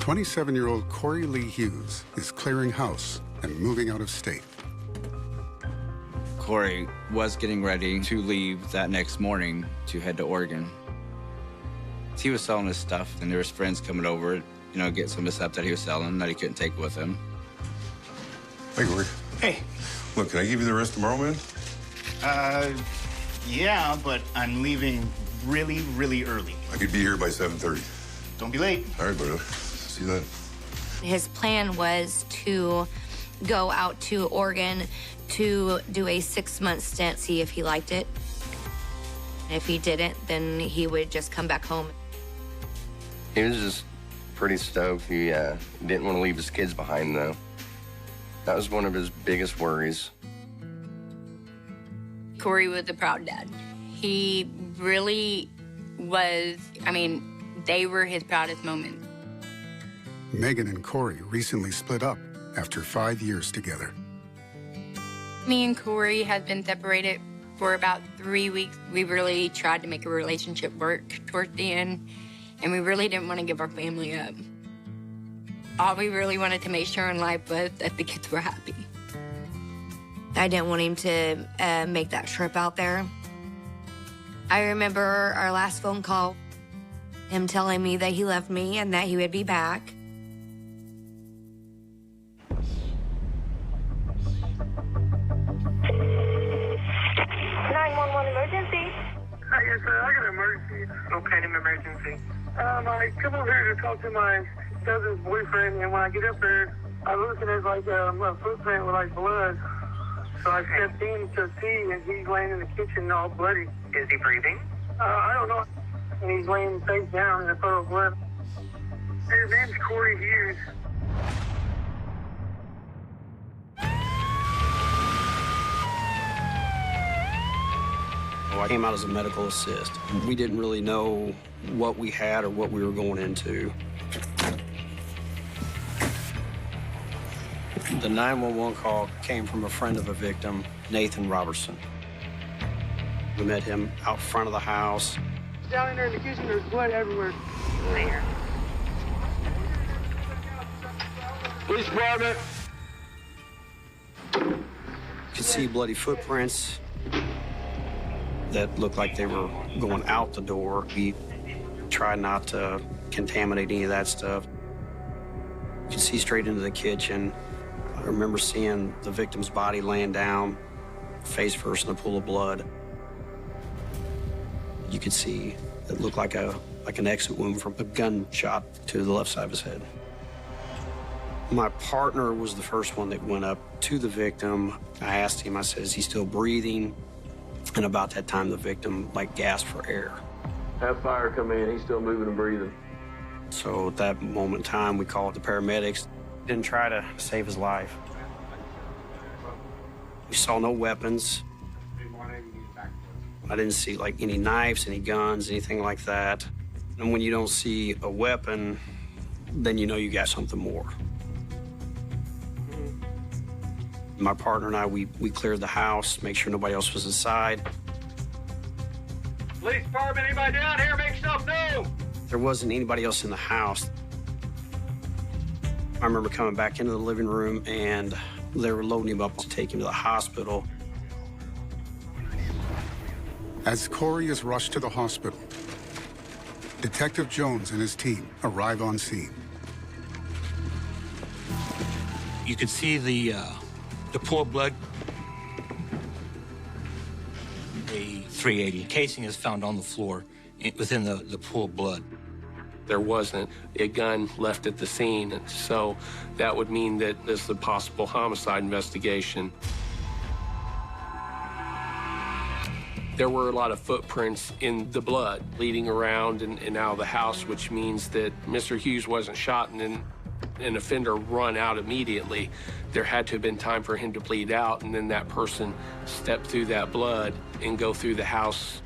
27-year-old Corey Lee Hughes is clearing house and moving out of state. Corey was getting ready to leave that next morning to head to Oregon. He was selling his stuff, and there was friends coming over, get some of the stuff that he was selling that he couldn't take with him. Hey, Corey. Hey. Look, can I give you the rest tomorrow, man? Yeah, but I'm leaving really, really early. I could be here by 7:30. Don't be late. All right, brother. See you then. His plan was to go out to Oregon to do a 6-month stint, see if he liked it. If he didn't, then he would just come back home. He was just pretty stoked. He didn't want to leave his kids behind, though. That was one of his biggest worries. Corey was a proud dad. He really was, they were his proudest moment. Megan and Corey recently split up after 5 years together. Me and Corey had been separated for about 3 weeks. We really tried to make a relationship work towards the end, and we really didn't want to give our family up. All we really wanted to make sure in life was that the kids were happy. I didn't want him to make that trip out there. I remember our last phone call, him telling me that he loved me and that he would be back. Emergency? Yes, sir. I got an emergency. What kind of emergency? I come over here to talk to my cousin's boyfriend, and when I get up there, I look and there's like a footprint with like blood. So I stepped in to see, and he's laying in the kitchen all bloody. Is he breathing? I don't know. And he's laying face down in a puddle of blood. His name's Corey Hughes. I came out as a medical assist. We didn't really know what we had or what we were going into. The 911 call came from a friend of a victim, Nathan Robertson. We met him out front of the house. Down in there in the kitchen, there's blood everywhere. Where? Police department. You could see bloody footprints that looked like they were going out the door. We tried not to contaminate any of that stuff. You could see straight into the kitchen. I remember seeing the victim's body laying down, face first in a pool of blood. You could see it looked like an exit wound from a gunshot to the left side of his head. My partner was the first one that went up to the victim. I asked him, I said, is he still breathing? And about that time, the victim, gasped for air. Have fire come in, he's still moving and breathing. So at that moment in time, we called the paramedics. Didn't try to save his life. We saw no weapons. I didn't see any knives, any guns, anything like that. And when you don't see a weapon, then you know you got something more. My partner and I, we cleared the house, make sure nobody else was inside. Police department, anybody down here, make yourself known. There wasn't anybody else in the house. I remember coming back into the living room, and they were loading him up to take him to the hospital. As Corey is rushed to the hospital, Detective Jones and his team arrive on scene. You could see the pool of blood. A .380 casing is found on the floor within the pool of blood. There wasn't a gun left at the scene, so that would mean that this is a possible homicide investigation. There were a lot of footprints in the blood leading around and out of the house, which means that Mr. Hughes wasn't shot and then an offender run out immediately. There had to have been time for him to bleed out, and then that person step through that blood and go through the house.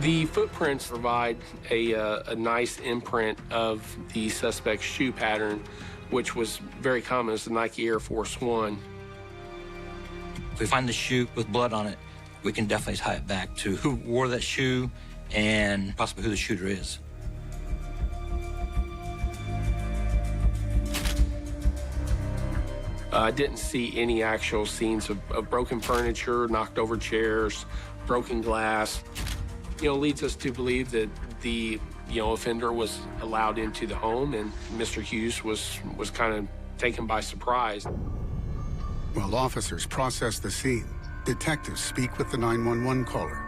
The footprints provide a nice imprint of the suspect's shoe pattern, which was very common as the Nike Air Force One. If we find the shoe with blood on it, we can definitely tie it back to who wore that shoe and possibly who the shooter is. I didn't see any actual scenes of broken furniture, knocked over chairs, broken glass. Leads us to believe that the offender was allowed into the home, and Mr. Hughes was kind of taken by surprise. While officers process the scene, detectives speak with the 911 caller.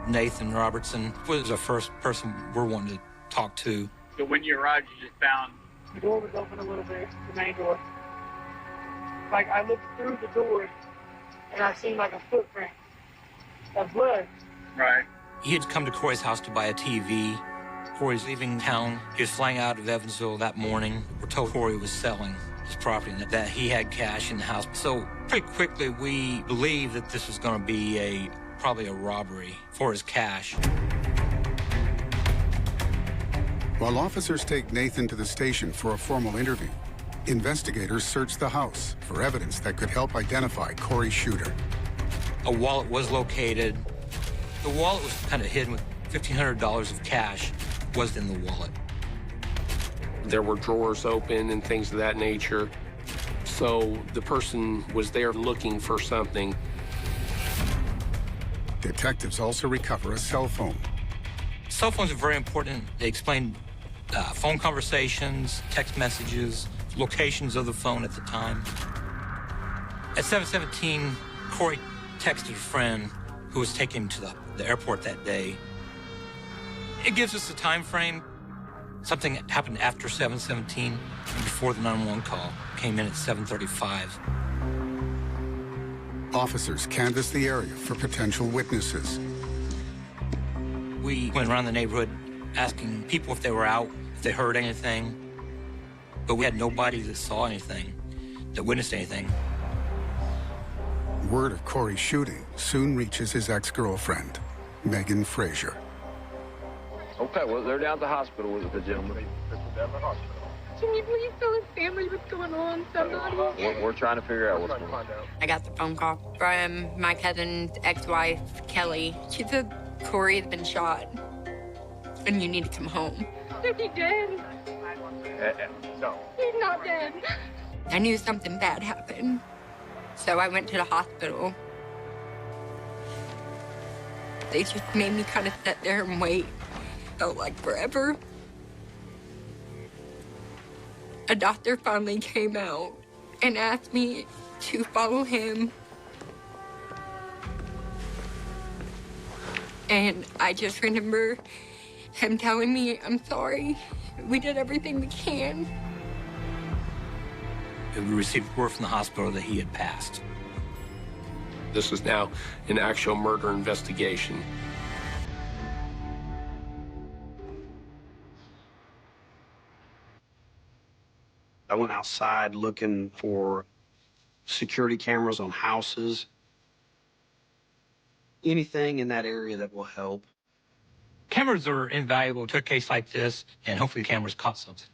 Nathan Robertson was the first person we're wanting to talk to. So when you arrived, you just found the door was open a little bit, the main door. Like, I looked through the door, and I seen like a footprint of blood. Right. He had come to Corey's house to buy a TV. Corey's leaving town. He was flying out of Evansville that morning. We're told Corey was selling his property and that he had cash in the house. So pretty quickly, we believed that this was going to be probably a robbery for his cash. While officers take Nathan to the station for a formal interview, investigators search the house for evidence that could help identify Corey's shooter. A wallet was located. The wallet was kind of hidden with $1,500 of cash was in the wallet. There were drawers open and things of that nature. So the person was there looking for something. Detectives also recover a cell phone. Cell phones are very important. They explain phone conversations, text messages, locations of the phone at the time. At 7:17, Corey texted a friend who was taking him to the airport that day. It gives us a time frame. Something happened after 7:17 and before the 911 call came in at 7:35. Officers canvass the area for potential witnesses. We went around the neighborhood asking people if they were out, if they heard anything, but we had nobody that saw anything, that witnessed anything. Word of Corey's shooting soon reaches his ex-girlfriend, Megan Frazier. Okay, well, they're down at the hospital with the gentleman. Can you please tell his family what's going on? Somebody? We're trying to figure out what's going on. I got the phone call from my cousin's ex-wife, Kelly. She said Corey had been shot, and you need to come home. Is he dead? No. He's not dead. I knew something bad happened, so I went to the hospital. They just made me kind of sit there and wait. Felt like forever. A doctor finally came out and asked me to follow him. And I just remember him telling me, I'm sorry, we did everything we can. We received word from the hospital that he had passed. This is now an actual murder investigation. I went outside looking for security cameras on houses. Anything in that area that will help. Cameras are invaluable to a case like this, and hopefully the cameras caught something.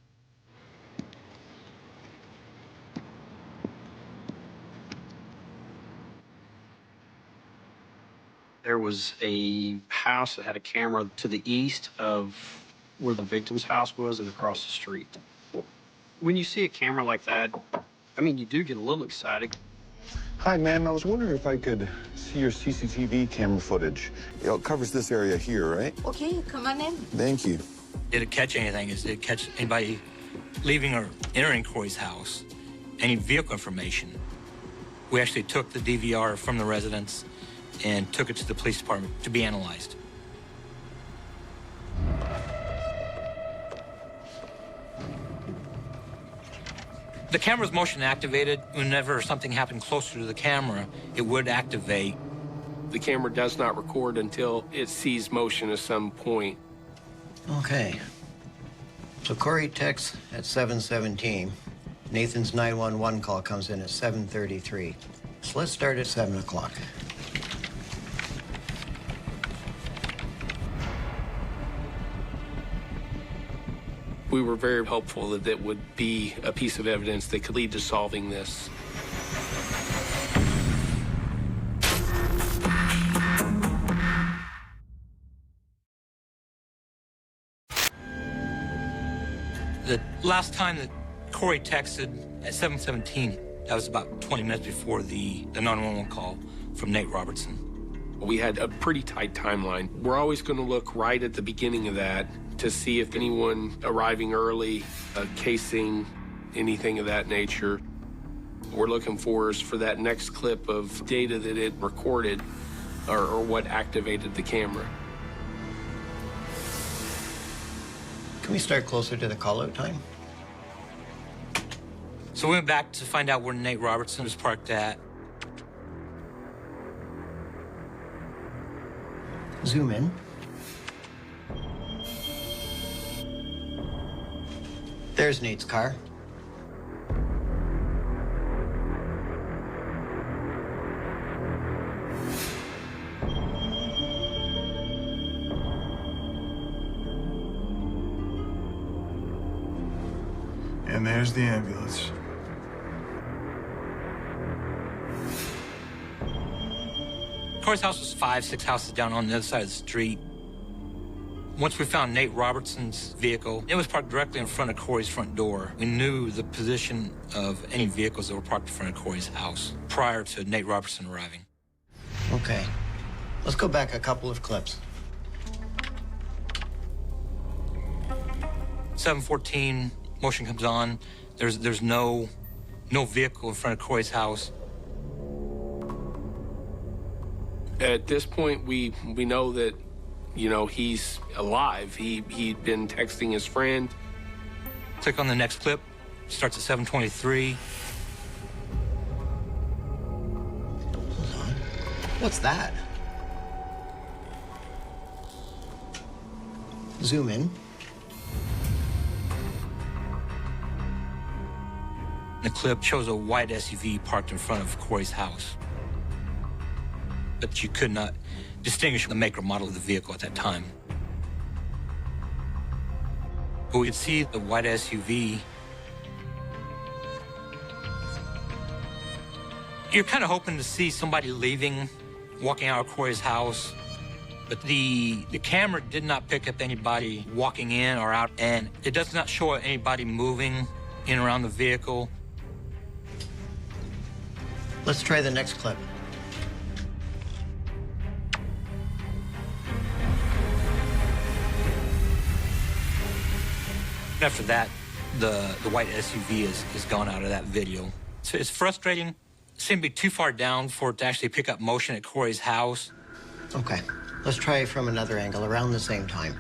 There was a house that had a camera to the east of where the victim's house was and across the street. When you see a camera like that, I mean, you do get a little excited. Hi, ma'am. I was wondering if I could see your CCTV camera footage. It covers this area here, right? Okay, come on in. Thank you. Did it catch anything? Did it catch anybody leaving or entering Corey's house? Any vehicle information? We actually took the DVR from the residence and took it to the police department to be analyzed. The camera's motion activated. Whenever something happened closer to the camera, it would activate. The camera does not record until it sees motion at some point. Okay. So Corey texts at 7:17. Nathan's 911 call comes in at 7:33. So let's start at 7 o'clock. We were very hopeful that it would be a piece of evidence that could lead to solving this. The last time that Corey texted at 7:17. That was about 20 minutes before the 911 call from Nate Robertson. We had a pretty tight timeline. We're always going to look right at the beginning of that to see if anyone arriving early, casing, anything of that nature. We're looking for that next clip of data that it recorded or what activated the camera. Can we start closer to the call-out time? So we went back to find out where Nate Robertson was parked at. Zoom in. There's Nate's car. And there's the ambulance. Corey's house was 5-6 houses down on the other side of the street. Once we found Nate Robertson's vehicle, it was parked directly in front of Corey's front door. We knew the position of any vehicles that were parked in front of Corey's house prior to Nate Robertson arriving. Okay. Let's go back a couple of clips. 7:14, motion comes on. There's no vehicle in front of Corey's house. At this point, we know that, he's alive. He'd been texting his friend. Click on the next clip. Starts at 7:23. Hold on. What's that? Zoom in. The clip shows a white SUV parked in front of Corey's house. But you could not distinguish the make or model of the vehicle at that time. But we could see the white SUV. You're kind of hoping to see somebody leaving, walking out of Corey's house. But the camera did not pick up anybody walking in or out, and it does not show anybody moving in and around the vehicle. Let's try the next clip. After that, the white SUV is gone out of that video. So it's frustrating. It seemed to be too far down for it to actually pick up motion at Corey's house. Okay. Let's try from another angle around the same time.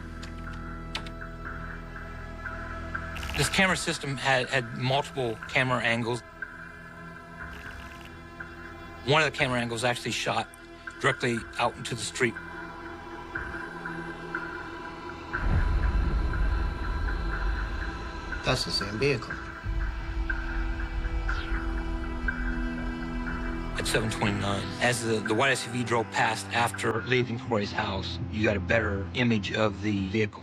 This camera system had multiple camera angles. One of the camera angles actually shot directly out into the street. That's the same vehicle. At 7:29, as the white SUV drove past after leaving Corey's house, you got a better image of the vehicle.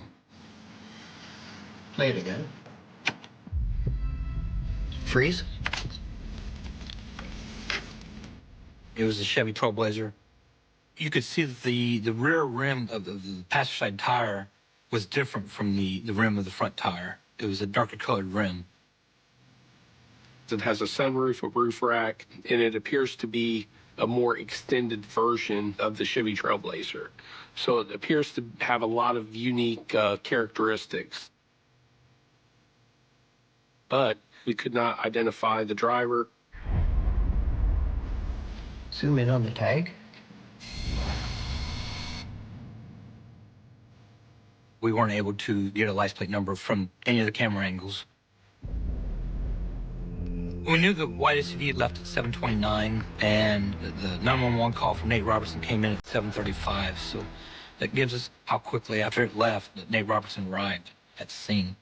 Play it again. Freeze. It was a Chevy Trailblazer. You could see that the rear rim of the passenger side tire was different from the rim of the front tire. It was a darker colored rim. It has a sunroof, a roof rack, and it appears to be a more extended version of the Chevy Trailblazer. So it appears to have a lot of unique characteristics. But we could not identify the driver. Zoom in on the tag. We weren't able to get a license plate number from any of the camera angles. We knew the white SUV had left at 7:29, and the 911 call from Nate Robertson came in at 7:35. So that gives us how quickly after it left that Nate Robertson arrived at the scene.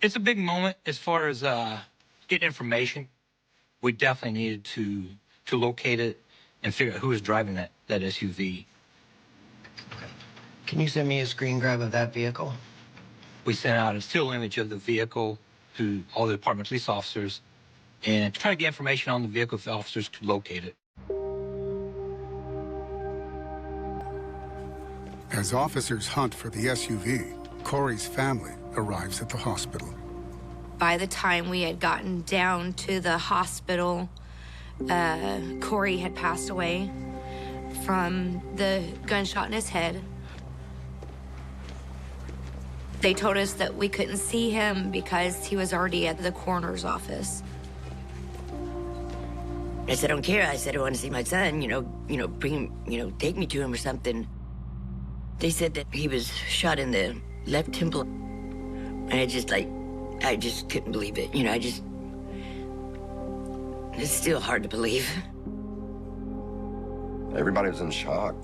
It's a big moment as far as getting information. We definitely needed to locate it and figure out who was driving that SUV. Can you send me a screen grab of that vehicle? We sent out a still image of the vehicle to all the department police officers and try to get information on the vehicle if the officers could locate it. As officers hunt for the SUV, Corey's family arrives at the hospital. By the time we had gotten down to the hospital, Corey had passed away from the gunshot in his head. They told us that we couldn't see him because he was already at the coroner's office. I said, I don't care. I said, I want to see my son, bring him, take me to him or something. They said that he was shot in the left temple. And I just couldn't believe it. It's still hard to believe. Everybody was in shock.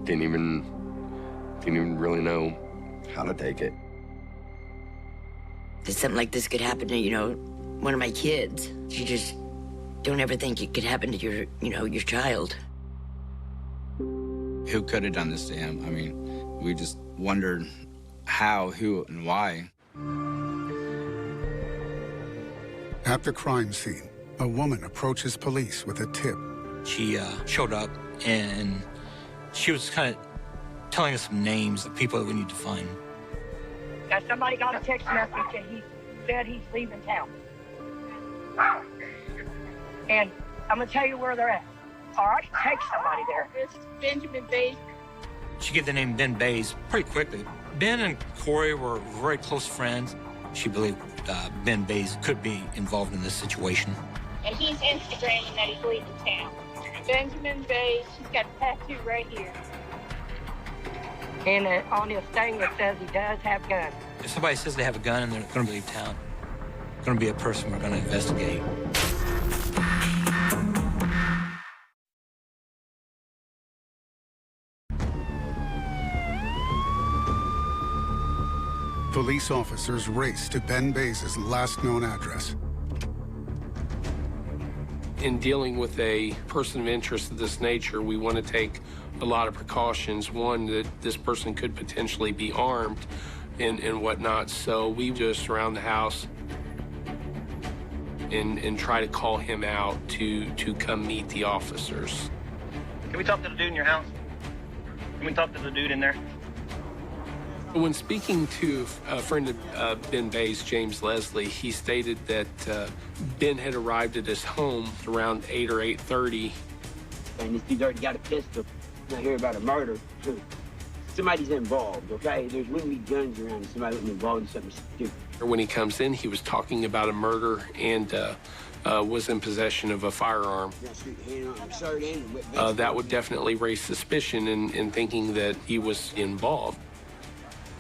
Didn't even really know how to take it. That something like this could happen to, one of my kids. You just don't ever think it could happen to your child. Who could have done this to him? I mean, we just wondered how, who, and why. At the crime scene, a woman approaches police with a tip. She showed up, and she was kind of telling us some names of people that we need to find. Now, somebody got a text message and he said he's leaving town. And I'm going to tell you where they're at. All right? Take somebody there. It's Benjamin Bays. She gave the name Ben Bays pretty quickly. Ben and Corey were very close friends. She believed Ben Bays could be involved in this situation. And he's Instagramming that he's leaving town. Benjamin Bays, he's got a tattoo right here. And on his thing it says he does have guns. If somebody says they have a gun and they're going to leave town, it's going to be a person we're going to investigate. Police officers race to Ben Bays' last known address. In dealing with a person of interest of this nature, we want to take a lot of precautions. One, that this person could potentially be armed and whatnot. So we just surround the house and try to call him out to come meet the officers. Can we talk to the dude in your house? Can we talk to the dude in there? When speaking to a friend of Ben Bays, James Leslie, he stated that Ben had arrived at his home around 8 or 8:30. And this dude's already got a pistol. I hear about a murder. Somebody's involved, okay? There's wouldn't be guns around if somebody wasn't involved in something stupid. When he comes in, he was talking about a murder and was in possession of a firearm. That would definitely raise suspicion in thinking that he was involved.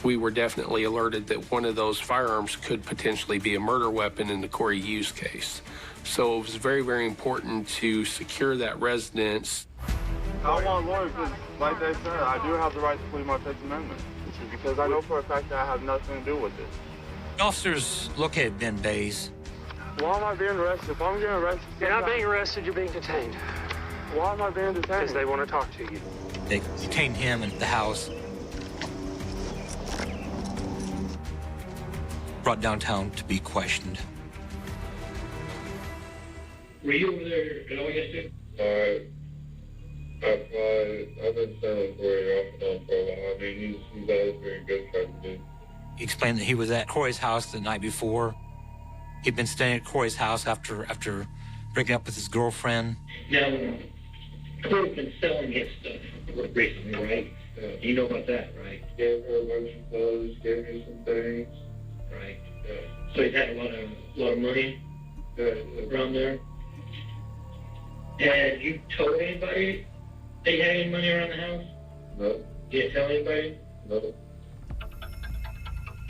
We were definitely alerted that one of those firearms could potentially be a murder weapon in the Corey Hughes case. So it was very, very important to secure that residence. I want lawyers because, like they said, I do have the right to plead my Fifth Amendment because I know for a fact that I have nothing to do with it. Officers located Ben Bays. Why am I being arrested? If I'm getting arrested... You're not being arrested, you're being detained. Why am I being detained? Because they want to talk to you. They detained him in the house. Brought downtown to be questioned. Were you over there at all yesterday? I've been staying with Corey off and on for a while. I mean, he's always very good trying to do. He explained that he was at Corey's house the night before. He'd been staying at Corey's house after breaking up with his girlfriend. Now, Corey's been selling his stuff recently, right? You know about that, right? Gave her a bunch of clothes, gave her some things. Right. So he's had a lot of money around there. And you told anybody that you had any money around the house? No. You didn't tell anybody? No.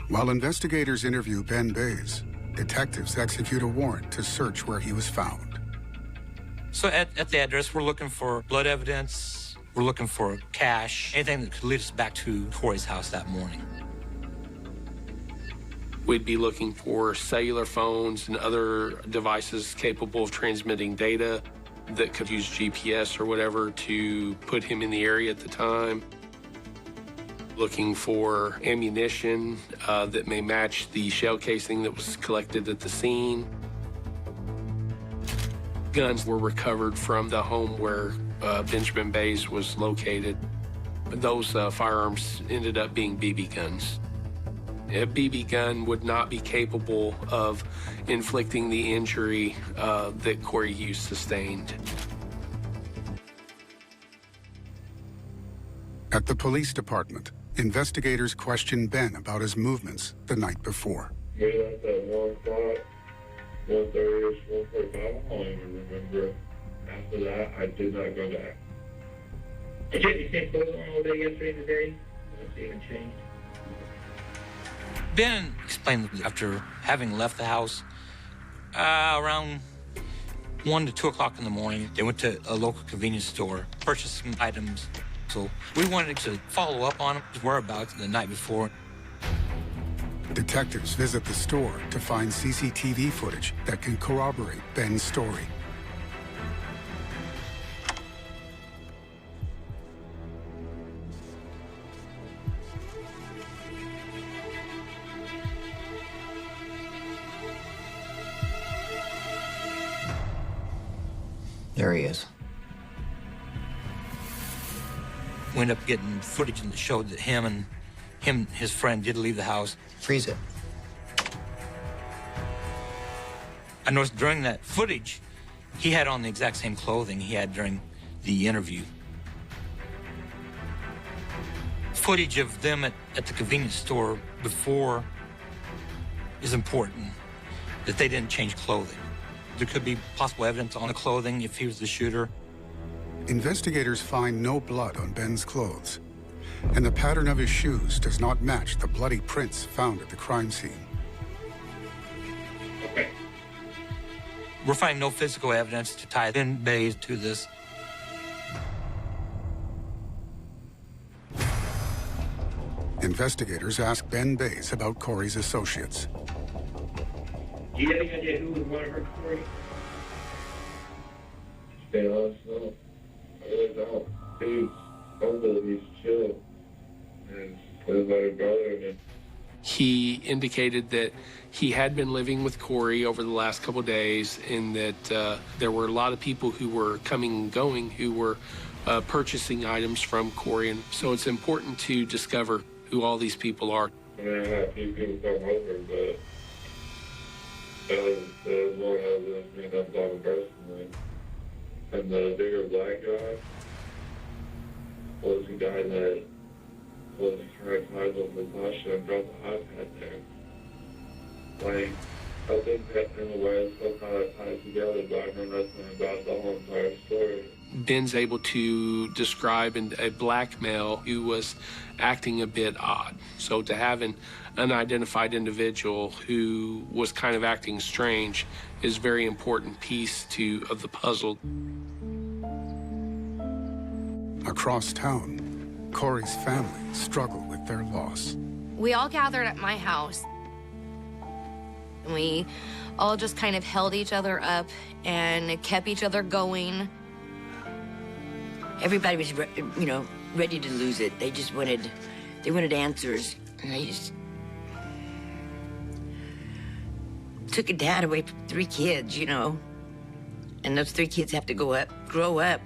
While investigators interview Ben Bays, detectives execute a warrant to search where he was found. So at the address, we're looking for blood evidence. We're looking for cash, anything that could lead us back to Corey's house that morning. We'd be looking for cellular phones and other devices capable of transmitting data that could use GPS or whatever to put him in the area at the time. Looking for ammunition that may match the shell casing that was collected at the scene. Guns were recovered from the home where Benjamin Bays was located. Those firearms ended up being BB guns. A BB gun would not be capable of inflicting the injury that Corey Hughes sustained. At the police department, investigators questioned Ben about his movements the night before. We left at 1 o'clock, 1:30-ish, 1:45. I don't even remember. After that, I did not go back. Did you have the same clothes on all day yesterday and today? What's even changed? Ben explained that after having left the house around 1 to 2 o'clock in the morning, they went to a local convenience store, purchased some items. So we wanted to follow up on his whereabouts the night before. Detectives visit the store to find CCTV footage that can corroborate Ben's story. There he is. We ended up getting footage that showed that his friend did leave the house. Freeze it. I noticed during that footage, he had on the exact same clothing he had during the interview. Footage of them at the convenience store before is important, that they didn't change clothing. There could be possible evidence on the clothing if he was the shooter. Investigators find no blood on Ben's clothes, and the pattern of his shoes does not match the bloody prints found at the crime scene. We're finding no physical evidence to tie Ben Bays to this. Investigators ask Ben Bays about Corey's associates. Do you have any idea who would want to hurt Corey? To be honest, no. I really don't. He's humble, he's chill, and plays like a brother. And He indicated that he had been living with Corey over the last couple of days, and that there were a lot of people who were coming and going who were purchasing items from Corey. And so it's important to discover who all these people are. I mean, I had a few people come over, but there was more evidence being up on him personally. And the bigger black guy was the guy that was trying to hide over Natasha and brought the iPad there. Like, I think that in a way it's somehow that ties together, but I know nothing about the whole entire story. Ben's able to describe a black male who was acting a bit odd. So to have an unidentified individual who was kind of acting strange is a very important piece of the puzzle. Across town, Corey's family struggle with their loss. We all gathered at my house. And we all just kind of held each other up and kept each other going. Everybody was, ready to lose it. They just wanted answers. And I just took a dad away from 3 kids, And those 3 kids have to grow up,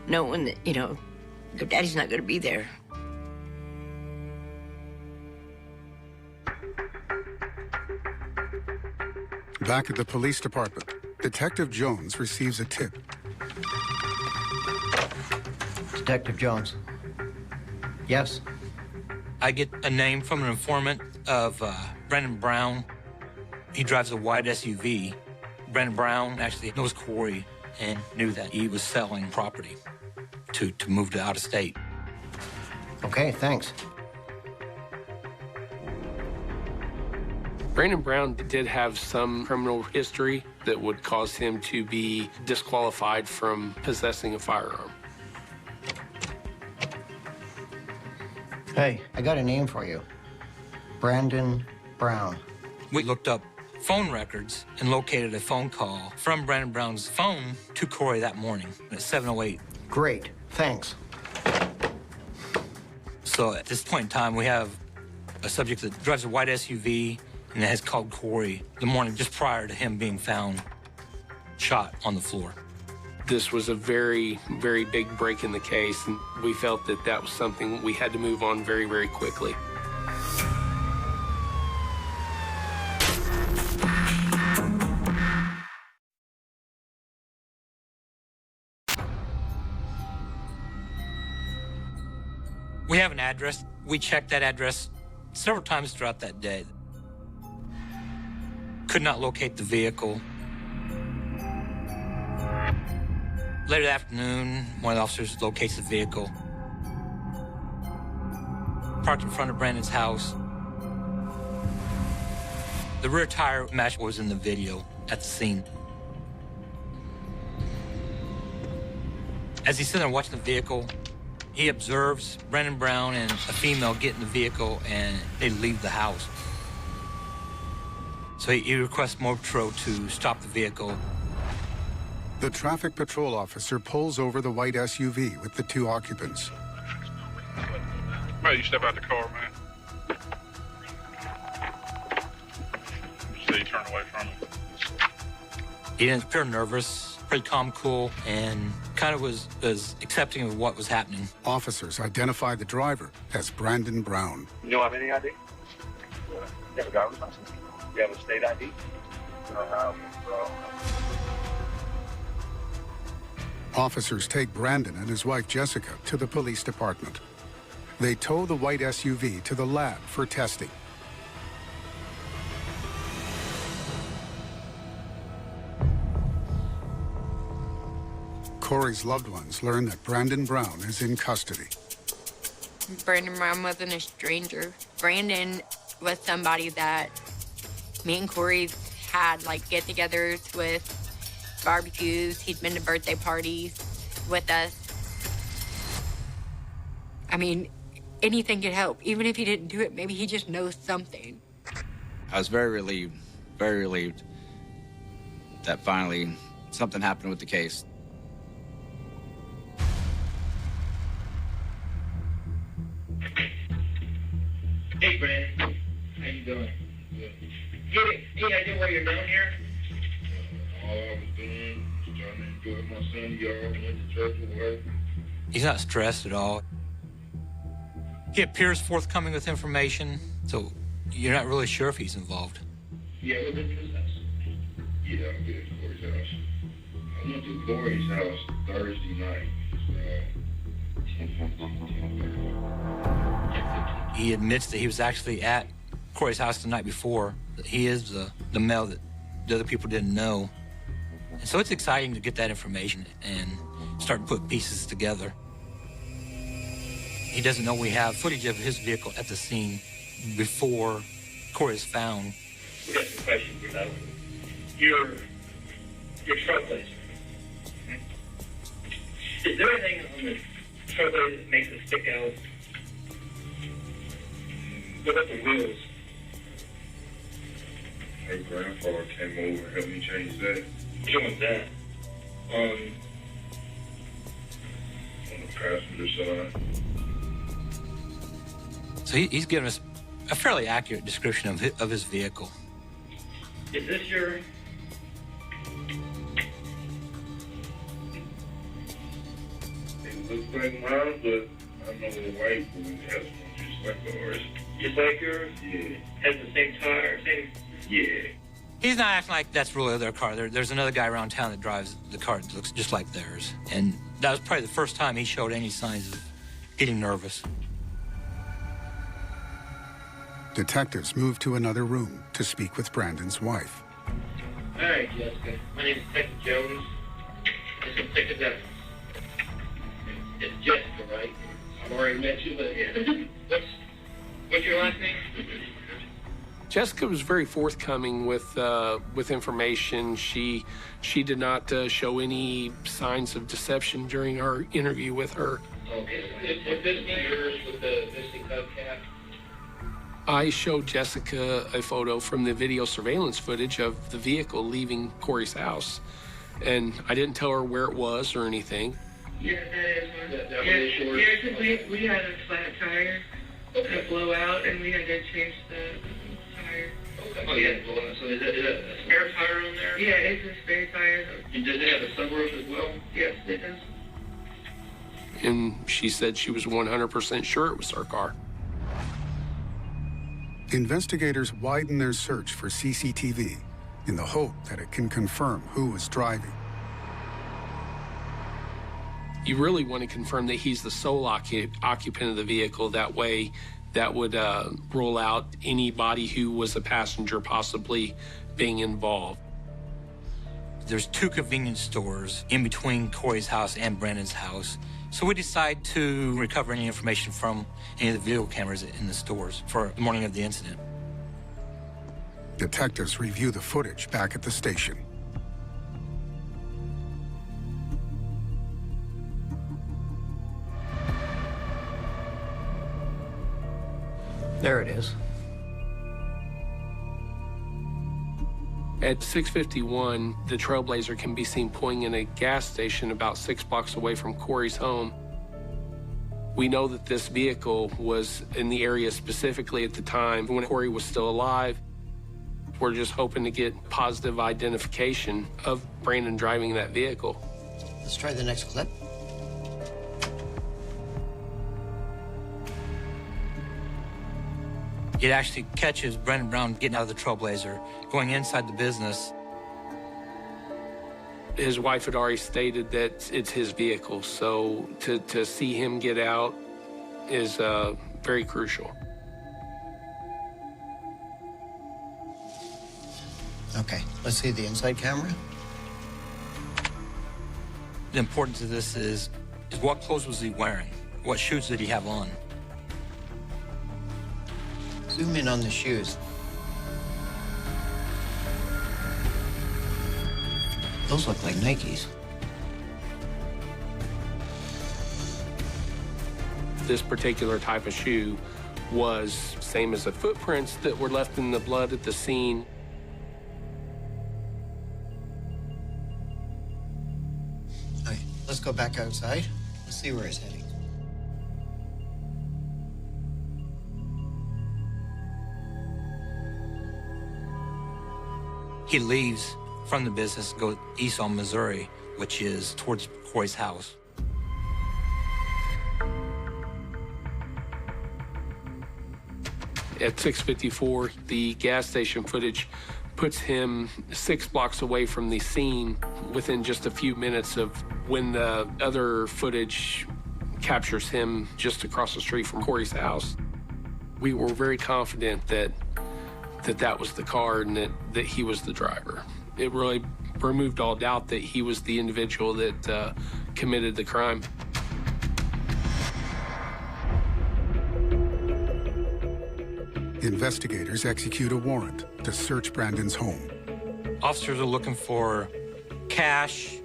knowing that, their daddy's not going to be there. Back at the police department, Detective Jones receives a tip. Detective Jones. Yes? I get a name from an informant of Brendan Brown. He drives a white SUV. Brendan Brown actually knows Corey and knew that he was selling property to move to out of state. Okay, thanks. Brandon Brown did have some criminal history that would cause him to be disqualified from possessing a firearm. Hey, I got a name for you. Brandon Brown. We looked up phone records and located a phone call from Brandon Brown's phone to Corey that morning at 7:08. Great, thanks. So at this point in time, we have a subject that drives a white SUV and has called Corey the morning just prior to him being found shot on the floor. This was a very, very big break in the case, and we felt that that was something we had to move on very, very quickly. We have an address. We checked that address several times throughout that day. Could not locate the vehicle. Later that afternoon, one of the officers locates the vehicle. Parked in front of Brandon's house. The rear tire match was in the video at the scene. As he's sitting there watching the vehicle, he observes Brandon Brown and a female get in the vehicle and they leave the house. So he requests Motor Patrol to stop the vehicle. The traffic patrol officer pulls over the white SUV with the two occupants. Man, you step out the car, man. So you turn away from him. He didn't appear nervous, pretty calm, cool, and kind of was accepting of what was happening. Officers identify the driver as Brandon Brown. You don't have any ID? You have a driver's license? You have a state ID? Officers take Brandon and his wife Jessica to the police department. They tow the white SUV to the lab for testing. Corey's loved ones learn that Brandon Brown is in custody. Brandon Brown wasn't a stranger. Brandon was somebody that me and Corey had like get-togethers with, barbecues. He'd been to birthday parties with us. I mean, anything could help. Even if he didn't do it, maybe he just knows something. I was very relieved that finally something happened with the case. Hey, Brandon. How you doing? Good. Any idea why you're down here? All I was doing was trying to enjoy my son's yard and went to church with work. He's not stressed at all. He appears forthcoming with information, so you're not really sure if he's involved. Yeah, we've been to his house. Yeah, I've been to Corey's house. I went to Corey's house Thursday night. He admits that he was actually at Corey's house the night before. He is the male that the other people didn't know. And so it's exciting to get that information and start to put pieces together. He doesn't know we have footage of his vehicle at the scene before Corey is found. We got some questions, you know. Your trailblazer. Is there anything on the trailblazer that makes it stick out? What about the wheels? Her grandfather came over and helped me change that. Which one's that? On the passenger side. So he's given us a fairly accurate description of his vehicle. Is this your... It looks like mine, but I know the white one has one just like ours. Just like yours? Yeah. Has the same tire, same... Yeah. He's not acting like that's really their car. There's another guy around town that drives the car that looks just like theirs. And that was probably the first time he showed any signs of getting nervous. Detectives move to another room to speak with Brandon's wife. All right, Jessica. My name is Detective Jones. This is Detective Evans. It's Jessica, right? I've already met you, but yeah. What's your last name? Jessica was very forthcoming with information. She did not show any signs of deception during our interview with her. Okay. Would this be yours with the missing hubcap? I showed Jessica a photo from the video surveillance footage of the vehicle leaving Corey's house, and I didn't tell her where it was or anything. Yeah, that is one. Yeah, because we had a flat tire that blew out, and we had to change the tire. Oh, yeah, so is it a spare tire on there? Yeah, it's a spare tire. And does it have a sunroof as well? Yes, it does. And she said she was 100% sure it was her car. Investigators widen their search for CCTV in the hope that it can confirm who was driving. You really want to confirm that he's the sole occupant of the vehicle. That way, that would rule out anybody who was a passenger possibly being involved. There's 2 convenience stores in between Corey's house and Brandon's house. So we decide to recover any information from any of the video cameras in the stores for the morning of the incident. Detectives review the footage back at the station. There it is. At 6:51, the Trailblazer can be seen pulling in a gas station about 6 blocks away from Corey's home. We know that this vehicle was in the area specifically at the time when Corey was still alive. We're just hoping to get positive identification of Brandon driving that vehicle. Let's try the next clip. It actually catches Brandon Brown getting out of the Trailblazer, going inside the business. His wife had already stated that it's his vehicle, so to see him get out is very crucial. Okay, let's see the inside camera. The importance of this is what clothes was he wearing? What shoes did he have on? Zoom in on the shoes. Those look like Nikes. This particular type of shoe was same as the footprints that were left in the blood at the scene. All right, let's go back outside. Let's see where he's heading. He leaves from the business, goes east on Missouri, which is towards Corey's house. At 6:54, the gas station footage puts him 6 blocks away from the scene within just a few minutes of when the other footage captures him just across the street from Corey's house. We were very confident that was the car and that he was the driver. It really removed all doubt that he was the individual that committed the crime. Investigators execute a warrant to search Brandon's home. Officers are looking for cash,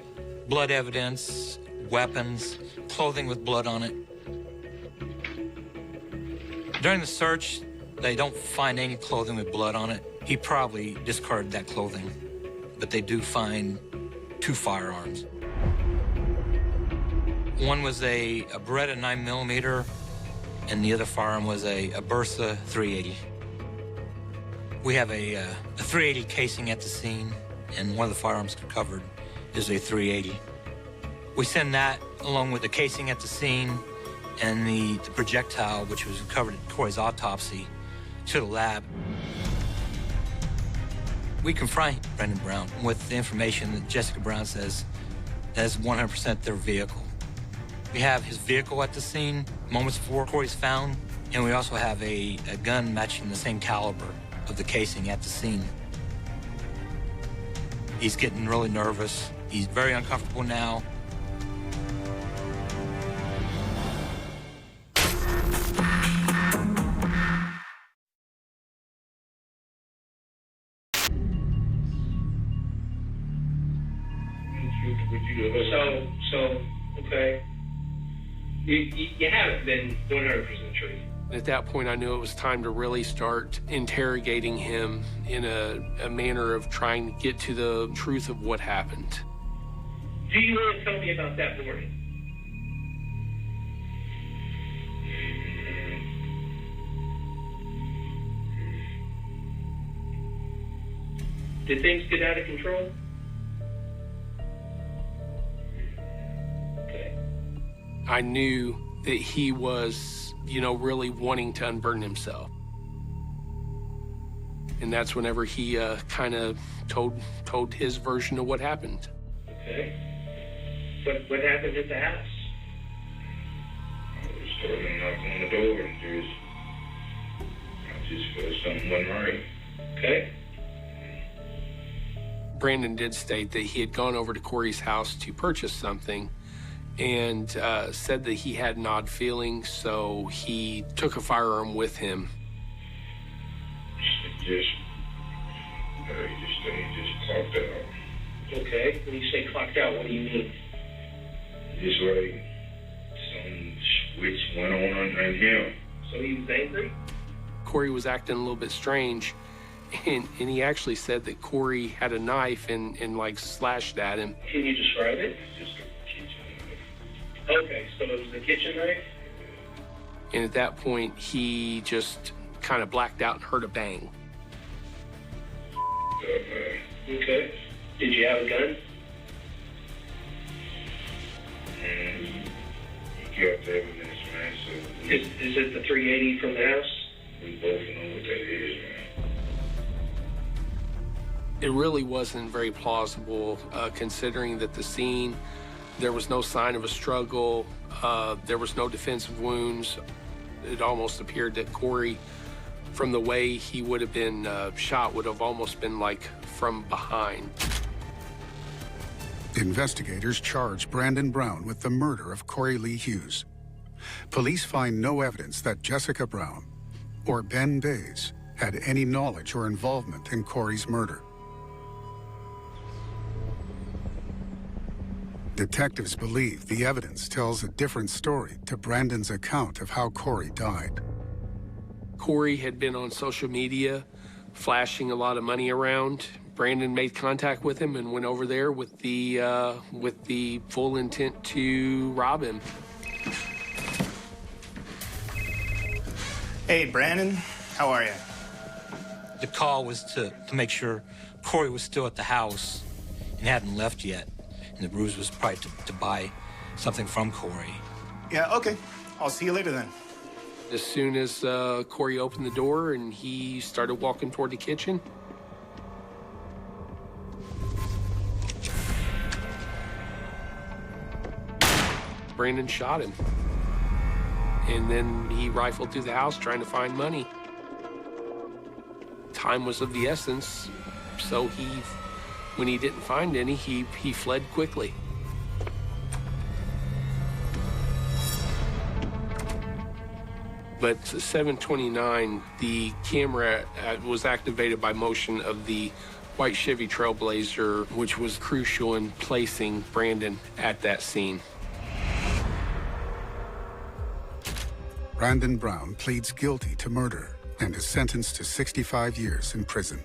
blood evidence, weapons, clothing with blood on it. During the search, they don't find any clothing with blood on it. He probably discarded that clothing, but they do find 2 firearms. One was a Beretta 9mm, and the other firearm was a Bertha 380. We have a 380 casing at the scene, and one of the firearms recovered is a 380. We send that along with the casing at the scene and the projectile, which was recovered at Corey's autopsy, to the lab. We confront Brandon Brown with the information that Jessica Brown says that is 100% their vehicle. We have his vehicle at the scene moments before Corey's found, and we also have a gun matching the same caliber of the casing at the scene. He's getting really nervous. He's very uncomfortable now. Okay. You haven't been 100% true. At that point, I knew it was time to really start interrogating him in a manner of trying to get to the truth of what happened. Do you want to tell me about that morning? Did things get out of control? I knew that he was, really wanting to unburden himself. And that's whenever he kind of told his version of what happened. Okay. What happened at the house? started to knock on the door, and I just felt something wasn't right. Okay? Brandon did state that he had gone over to Corey's house to purchase something and said that he had an odd feeling, so he took a firearm with him. He just clocked out. Okay, when you say clocked out, what do you mean? Just like some switch went on in him. So he was angry? Corey was acting a little bit strange, and he actually said that Corey had a knife and like slashed at him. Can you describe it? Just a kitchen knife. Okay, so it was the kitchen knife? And at that point, he just kind of blacked out and heard a bang. Okay. Did you have a gun? You got the evidence, man. So is it the 380 from the house? We both know what that is, man. It really wasn't very plausible, considering that the scene, there was no sign of a struggle, there was no defensive wounds. It almost appeared that Corey, from the way he would have been shot, would have almost been like from behind. Investigators charge Brandon Brown with the murder of Corey Lee Hughes. Police find no evidence that Jessica Brown or Ben Bays had any knowledge or involvement in Corey's murder. Detectives believe the evidence tells a different story to Brandon's account of how Corey died. Corey had been on social media, flashing a lot of money around. Brandon made contact with him and went over there with the full intent to rob him. Hey, Brandon, how are you? The call was to make sure Corey was still at the house and hadn't left yet. And the ruse was probably to buy something from Corey. Yeah, okay. I'll see you later then. As soon as Corey opened the door and he started walking toward the kitchen, Brandon shot him. And then he rifled through the house trying to find money. Time was of the essence, so when he didn't find any, he fled quickly. But at 7:29, the camera was activated by motion of the white Chevy Trailblazer, which was crucial in placing Brandon at that scene. Brandon Brown pleads guilty to murder and is sentenced to 65 years in prison.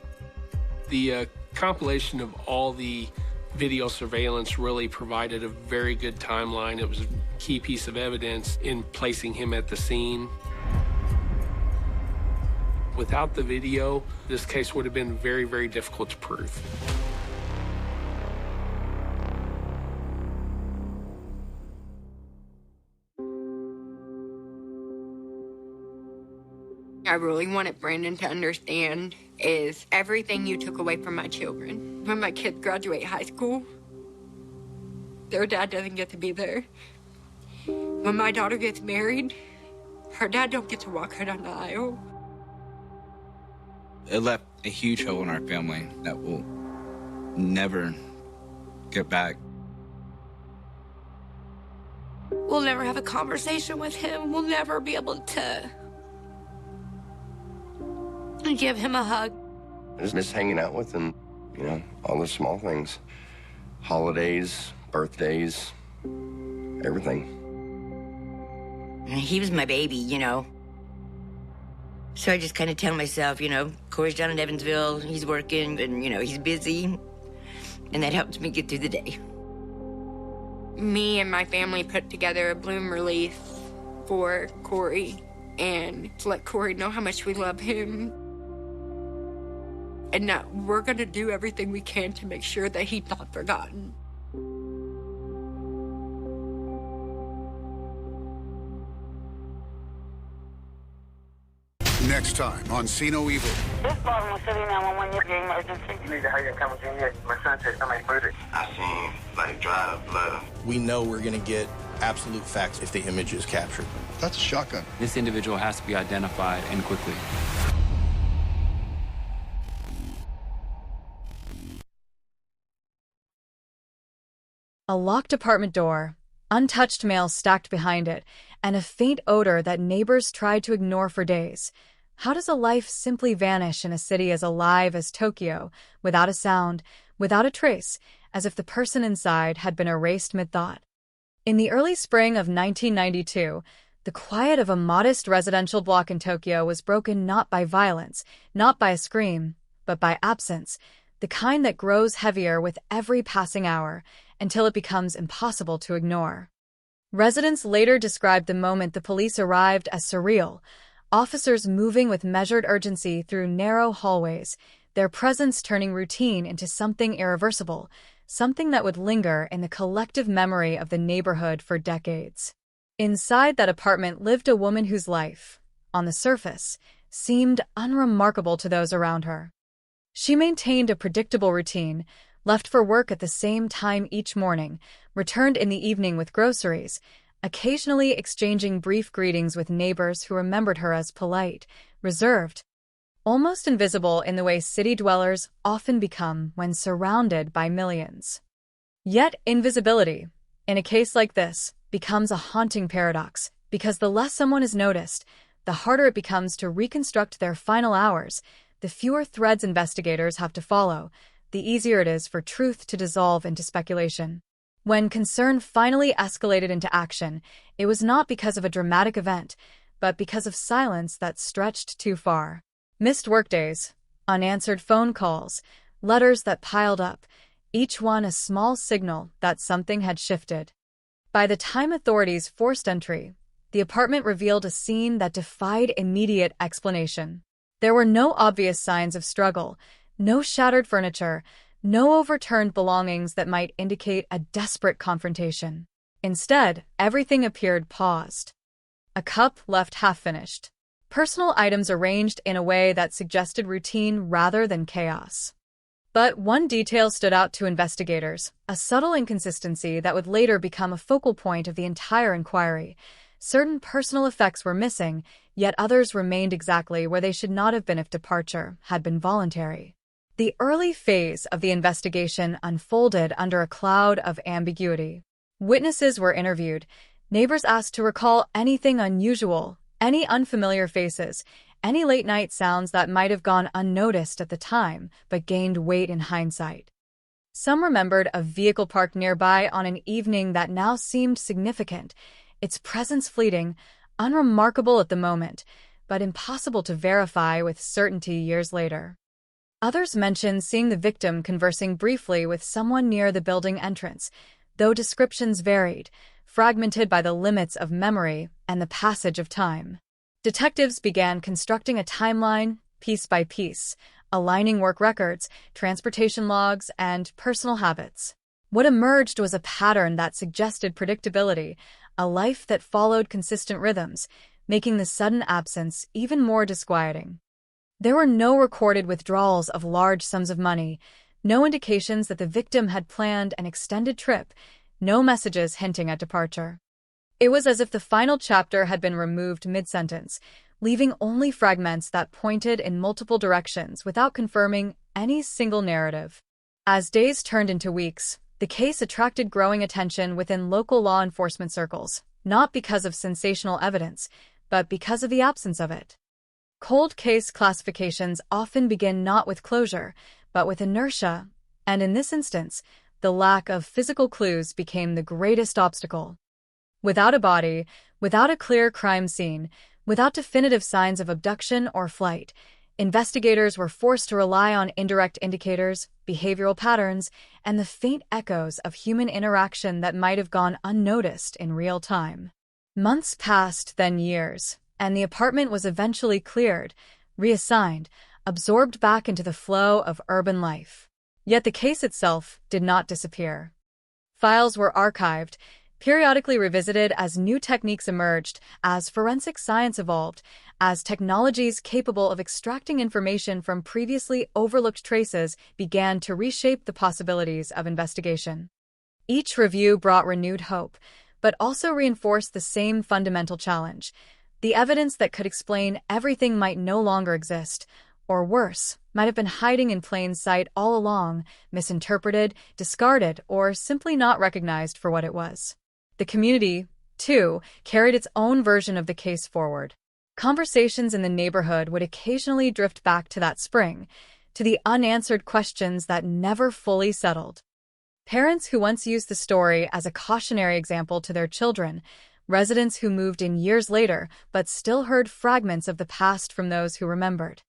The compilation of all the video surveillance really provided a very good timeline. It was a key piece of evidence in placing him at the scene. Without the video, this case would have been very, very difficult to prove. I really wanted Brandon to understand is everything you took away from my children. When my kids graduate high school, their dad doesn't get to be there. When my daughter gets married, her dad don't get to walk her down the aisle. It left a huge hole in our family that we'll never get back. We'll never have a conversation with him. We'll never be able to give him a hug. I just miss hanging out with him, you know, all the small things. Holidays, birthdays, everything. He was my baby, you know. So I just kind of tell myself, you know, Corey's down in Evansville, he's working, and, you know, he's busy. And that helps me get through the day. Me and my family put together a bloom release for Corey and to let Corey know how much we love him. And that we're gonna do everything we can to make sure that he's not forgotten. Next time on See No Evil. This Baltimore City 911 emergency. You need to hurry up, come in here. My son said somebody murdered. I seen like dried blood. We know we're gonna get absolute facts if the image is captured. That's a shotgun. This individual has to be identified and quickly. A locked apartment door, untouched mail stacked behind it, and a faint odor that neighbors tried to ignore for days. How does a life simply vanish in a city as alive as Tokyo, without a sound, without a trace, as if the person inside had been erased mid-thought? In the early spring of 1992, the quiet of a modest residential block in Tokyo was broken not by violence, not by a scream, but by absence, the kind that grows heavier with every passing hour, until it becomes impossible to ignore. Residents later described the moment the police arrived as surreal, officers moving with measured urgency through narrow hallways, their presence turning routine into something irreversible, something that would linger in the collective memory of the neighborhood for decades. Inside that apartment lived a woman whose life, on the surface, seemed unremarkable to those around her. She maintained a predictable routine, left for work at the same time each morning, returned in the evening with groceries, occasionally exchanging brief greetings with neighbors who remembered her as polite, reserved, almost invisible in the way city dwellers often become when surrounded by millions. Yet invisibility, in a case like this, becomes a haunting paradox, because the less someone is noticed, the harder it becomes to reconstruct their final hours, the fewer threads investigators have to follow, the easier it is for truth to dissolve into speculation. When concern finally escalated into action, it was not because of a dramatic event, but because of silence that stretched too far. Missed workdays, unanswered phone calls, letters that piled up, each one a small signal that something had shifted. By the time authorities forced entry, the apartment revealed a scene that defied immediate explanation. There were no obvious signs of struggle, no shattered furniture, no overturned belongings that might indicate a desperate confrontation. Instead, everything appeared paused. A cup left half-finished. Personal items arranged in a way that suggested routine rather than chaos. But one detail stood out to investigators, a subtle inconsistency that would later become a focal point of the entire inquiry. Certain personal effects were missing, yet others remained exactly where they should not have been if departure had been voluntary. The early phase of the investigation unfolded under a cloud of ambiguity. Witnesses were interviewed, neighbors asked to recall anything unusual, any unfamiliar faces, any late-night sounds that might have gone unnoticed at the time but gained weight in hindsight. Some remembered a vehicle parked nearby on an evening that now seemed significant, its presence fleeting, unremarkable at the moment, but impossible to verify with certainty years later. Others mentioned seeing the victim conversing briefly with someone near the building entrance, though descriptions varied, fragmented by the limits of memory and the passage of time. Detectives began constructing a timeline, piece by piece, aligning work records, transportation logs, and personal habits. What emerged was a pattern that suggested predictability, a life that followed consistent rhythms, making the sudden absence even more disquieting. There were no recorded withdrawals of large sums of money, no indications that the victim had planned an extended trip, no messages hinting at departure. It was as if the final chapter had been removed mid-sentence, leaving only fragments that pointed in multiple directions without confirming any single narrative. As days turned into weeks, the case attracted growing attention within local law enforcement circles, not because of sensational evidence, but because of the absence of it. Cold case classifications often begin not with closure, but with inertia, and in this instance, the lack of physical clues became the greatest obstacle. Without a body, without a clear crime scene, without definitive signs of abduction or flight, investigators were forced to rely on indirect indicators, behavioral patterns, and the faint echoes of human interaction that might have gone unnoticed in real time. Months passed, then years, and the apartment was eventually cleared, reassigned, absorbed back into the flow of urban life. Yet the case itself did not disappear. Files were archived, periodically revisited as new techniques emerged, as forensic science evolved, as technologies capable of extracting information from previously overlooked traces began to reshape the possibilities of investigation. Each review brought renewed hope, but also reinforced the same fundamental challenge. The evidence that could explain everything might no longer exist, or worse, might have been hiding in plain sight all along, misinterpreted, discarded, or simply not recognized for what it was. The community, too, carried its own version of the case forward. Conversations in the neighborhood would occasionally drift back to that spring, to the unanswered questions that never fully settled. Parents who once used the story as a cautionary example to their children, residents who moved in years later but still heard fragments of the past from those who remembered.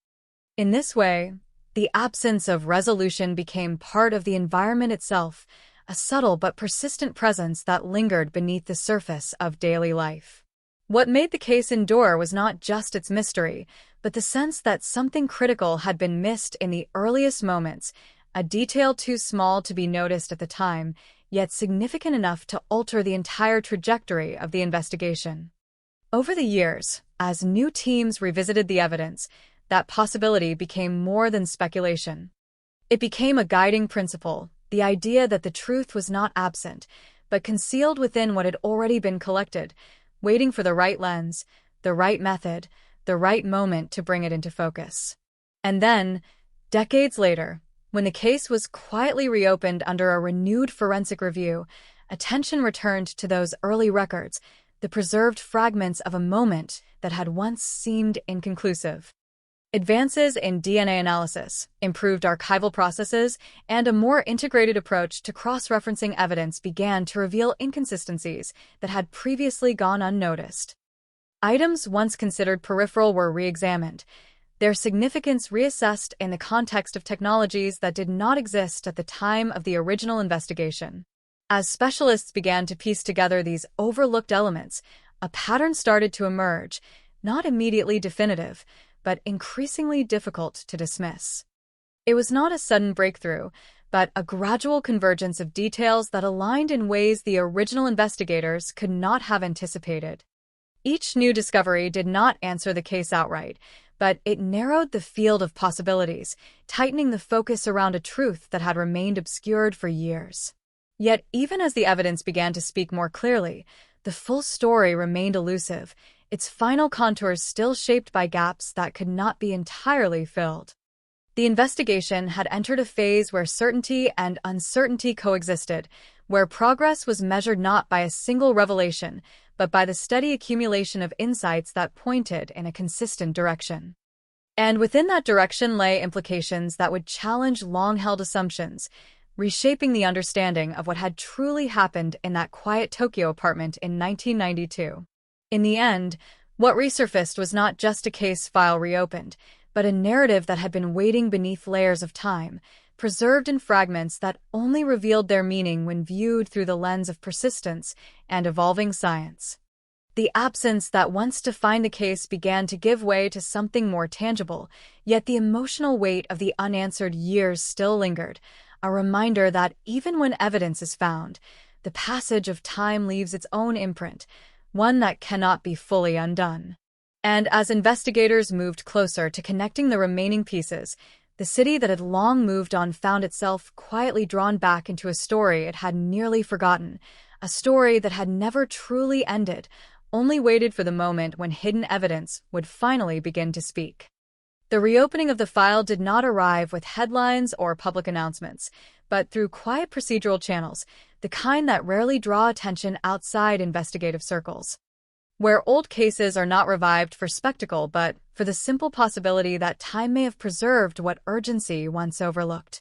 In this way, the absence of resolution became part of the environment itself, a subtle but persistent presence that lingered beneath the surface of daily life. What made the case endure was not just its mystery, but the sense that something critical had been missed in the earliest moments, a detail too small to be noticed at the time, yet significant enough to alter the entire trajectory of the investigation. Over the years, as new teams revisited the evidence, that possibility became more than speculation. It became a guiding principle, the idea that the truth was not absent, but concealed within what had already been collected, waiting for the right lens, the right method, the right moment to bring it into focus. And then, decades later, when the case was quietly reopened under a renewed forensic review, attention returned to those early records, the preserved fragments of a moment that had once seemed inconclusive. Advances in DNA analysis, improved archival processes, and a more integrated approach to cross-referencing evidence began to reveal inconsistencies that had previously gone unnoticed. Items once considered peripheral were re-examined, their significance reassessed in the context of technologies that did not exist at the time of the original investigation. As specialists began to piece together these overlooked elements, a pattern started to emerge, not immediately definitive, but increasingly difficult to dismiss. It was not a sudden breakthrough, but a gradual convergence of details that aligned in ways the original investigators could not have anticipated. Each new discovery did not answer the case outright, but it narrowed the field of possibilities, tightening the focus around a truth that had remained obscured for years. Yet, even as the evidence began to speak more clearly, the full story remained elusive, its final contours still shaped by gaps that could not be entirely filled. The investigation had entered a phase where certainty and uncertainty coexisted, where progress was measured not by a single revelation, but by the steady accumulation of insights that pointed in a consistent direction. And within that direction lay implications that would challenge long-held assumptions, reshaping the understanding of what had truly happened in that quiet Tokyo apartment in 1992. In the end, what resurfaced was not just a case file reopened, but a narrative that had been waiting beneath layers of time, preserved in fragments that only revealed their meaning when viewed through the lens of persistence and evolving science. The absence that once defined the case began to give way to something more tangible, yet the emotional weight of the unanswered years still lingered, a reminder that even when evidence is found, the passage of time leaves its own imprint, one that cannot be fully undone. And as investigators moved closer to connecting the remaining pieces, the city that had long moved on found itself quietly drawn back into a story it had nearly forgotten, a story that had never truly ended, only waited for the moment when hidden evidence would finally begin to speak. The reopening of the file did not arrive with headlines or public announcements, but through quiet procedural channels, the kind that rarely draw attention outside investigative circles. Where old cases are not revived for spectacle but for the simple possibility that time may have preserved what urgency once overlooked.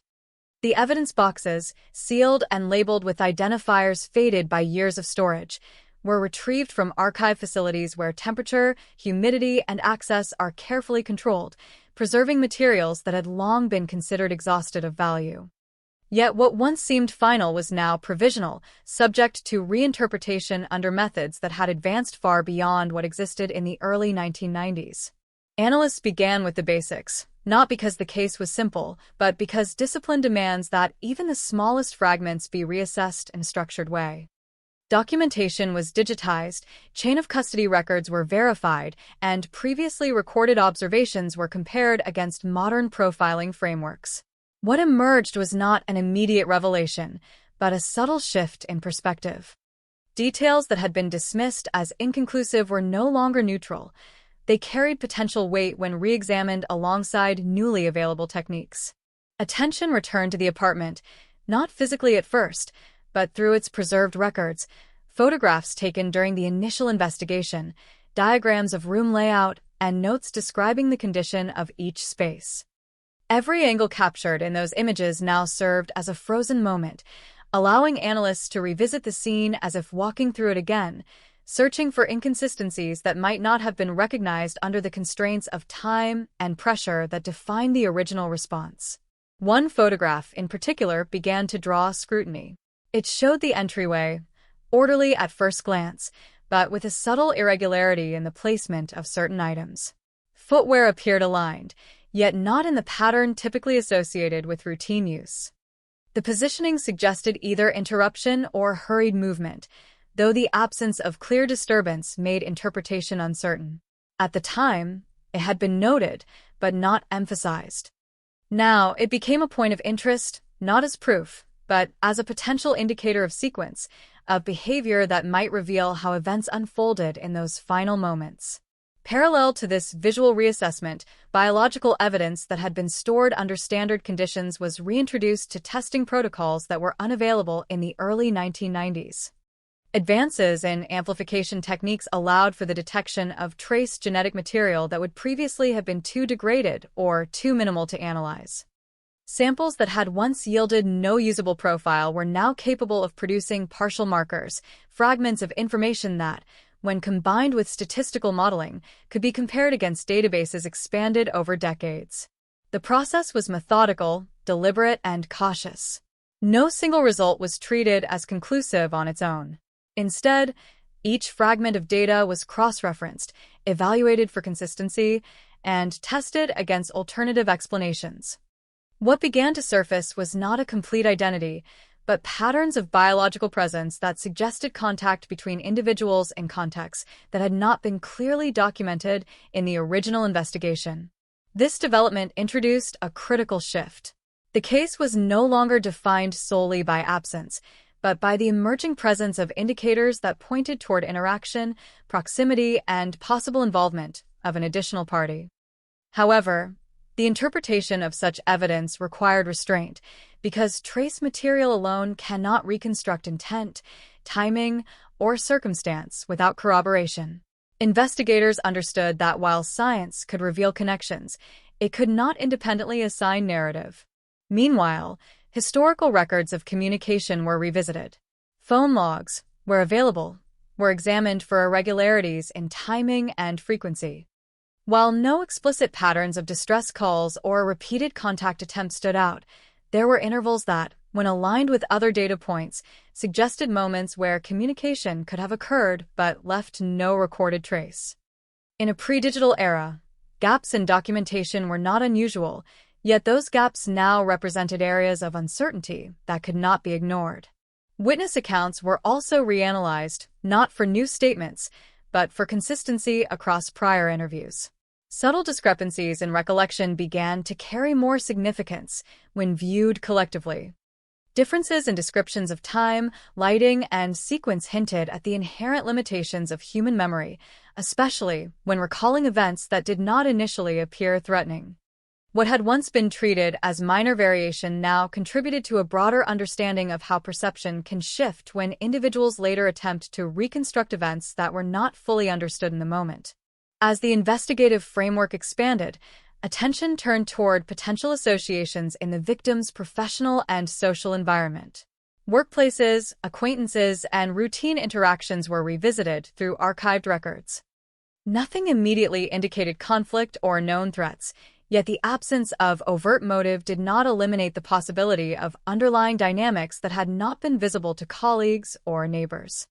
The evidence boxes, sealed and labeled with identifiers faded by years of storage, were retrieved from archive facilities where temperature, humidity, and access are carefully controlled, preserving materials that had long been considered exhausted of value. Yet what once seemed final was now provisional, subject to reinterpretation under methods that had advanced far beyond what existed in the early 1990s. Analysts began with the basics, not because the case was simple, but because discipline demands that even the smallest fragments be reassessed in a structured way. Documentation was digitized, chain of custody records were verified, and previously recorded observations were compared against modern profiling frameworks. What emerged was not an immediate revelation, but a subtle shift in perspective. Details that had been dismissed as inconclusive were no longer neutral. They carried potential weight when re-examined alongside newly available techniques. Attention returned to the apartment, not physically at first, but through its preserved records, photographs taken during the initial investigation, diagrams of room layout, and notes describing the condition of each space. Every angle captured in those images now served as a frozen moment, allowing analysts to revisit the scene as if walking through it again, searching for inconsistencies that might not have been recognized under the constraints of time and pressure that defined the original response. One photograph in particular began to draw scrutiny. It showed the entryway, orderly at first glance, but with a subtle irregularity in the placement of certain items. Footwear appeared aligned, yet not in the pattern typically associated with routine use. The positioning suggested either interruption or hurried movement, though the absence of clear disturbance made interpretation uncertain. At the time, it had been noted, but not emphasized. Now, it became a point of interest, not as proof, but as a potential indicator of sequence, of behavior that might reveal how events unfolded in those final moments. Parallel to this visual reassessment, biological evidence that had been stored under standard conditions was reintroduced to testing protocols that were unavailable in the early 1990s. Advances in amplification techniques allowed for the detection of trace genetic material that would previously have been too degraded or too minimal to analyze. Samples that had once yielded no usable profile were now capable of producing partial markers, fragments of information that, when combined with statistical modeling, could be compared against databases expanded over decades. The process was methodical, deliberate, and cautious. No single result was treated as conclusive on its own. Instead, each fragment of data was cross-referenced, evaluated for consistency, and tested against alternative explanations. What began to surface was not a complete identity, but patterns of biological presence that suggested contact between individuals in contexts that had not been clearly documented in the original investigation. This development introduced a critical shift. The case was no longer defined solely by absence, but by the emerging presence of indicators that pointed toward interaction, proximity, and possible involvement of an additional party. However, the interpretation of such evidence required restraint, because trace material alone cannot reconstruct intent, timing, or circumstance without corroboration. Investigators understood that while science could reveal connections, it could not independently assign narrative. Meanwhile, historical records of communication were revisited. Phone logs, where available, were examined for irregularities in timing and frequency. While no explicit patterns of distress calls or repeated contact attempts stood out, there were intervals that, when aligned with other data points, suggested moments where communication could have occurred but left no recorded trace. In a pre-digital era, gaps in documentation were not unusual, yet those gaps now represented areas of uncertainty that could not be ignored. Witness accounts were also reanalyzed, not for new statements, but for consistency across prior interviews. Subtle discrepancies in recollection began to carry more significance when viewed collectively. Differences in descriptions of time, lighting, and sequence hinted at the inherent limitations of human memory, especially when recalling events that did not initially appear threatening. What had once been treated as minor variation now contributed to a broader understanding of how perception can shift when individuals later attempt to reconstruct events that were not fully understood in the moment. As the investigative framework expanded, attention turned toward potential associations in the victim's professional and social environment. Workplaces, acquaintances, and routine interactions were revisited through archived records. Nothing immediately indicated conflict or known threats, yet the absence of overt motive did not eliminate the possibility of underlying dynamics that had not been visible to colleagues or neighbors.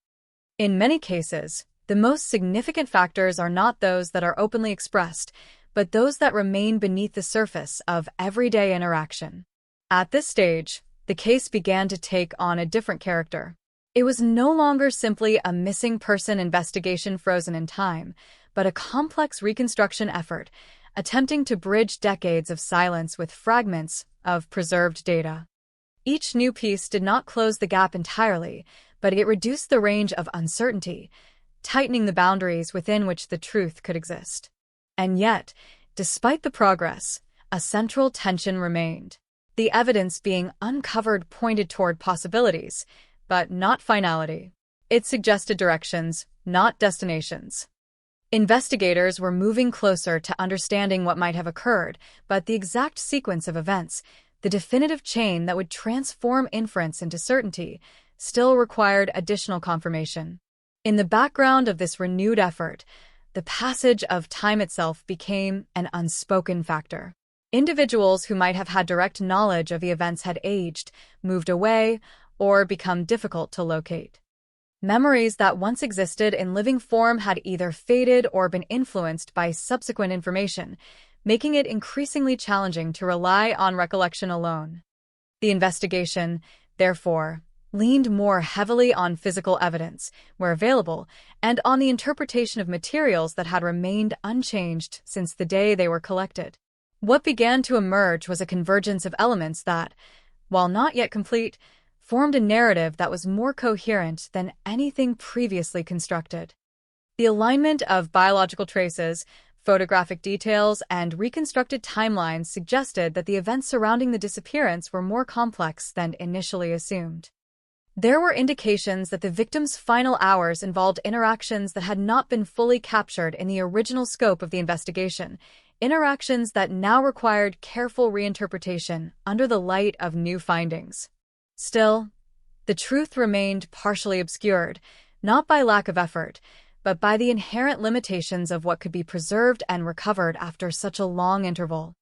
In many cases, the most significant factors are not those that are openly expressed, but those that remain beneath the surface of everyday interaction. At this stage, the case began to take on a different character. It was no longer simply a missing person investigation frozen in time, but a complex reconstruction effort attempting to bridge decades of silence with fragments of preserved data. Each new piece did not close the gap entirely, but it reduced the range of uncertainty, tightening the boundaries within which the truth could exist. And yet, despite the progress, a central tension remained. The evidence being uncovered pointed toward possibilities, but not finality. It suggested directions, not destinations. Investigators were moving closer to understanding what might have occurred, but the exact sequence of events, the definitive chain that would transform inference into certainty, still required additional confirmation. In the background of this renewed effort, the passage of time itself became an unspoken factor. Individuals who might have had direct knowledge of the events had aged, moved away, or become difficult to locate. Memories that once existed in living form had either faded or been influenced by subsequent information, making it increasingly challenging to rely on recollection alone. The investigation, therefore, leaned more heavily on physical evidence, where available, and on the interpretation of materials that had remained unchanged since the day they were collected. What began to emerge was a convergence of elements that, while not yet complete, formed a narrative that was more coherent than anything previously constructed. The alignment of biological traces, photographic details, and reconstructed timelines suggested that the events surrounding the disappearance were more complex than initially assumed. There were indications that the victim's final hours involved interactions that had not been fully captured in the original scope of the investigation, interactions that now required careful reinterpretation under the light of new findings. Still, the truth remained partially obscured, not by lack of effort, but by the inherent limitations of what could be preserved and recovered after such a long interval.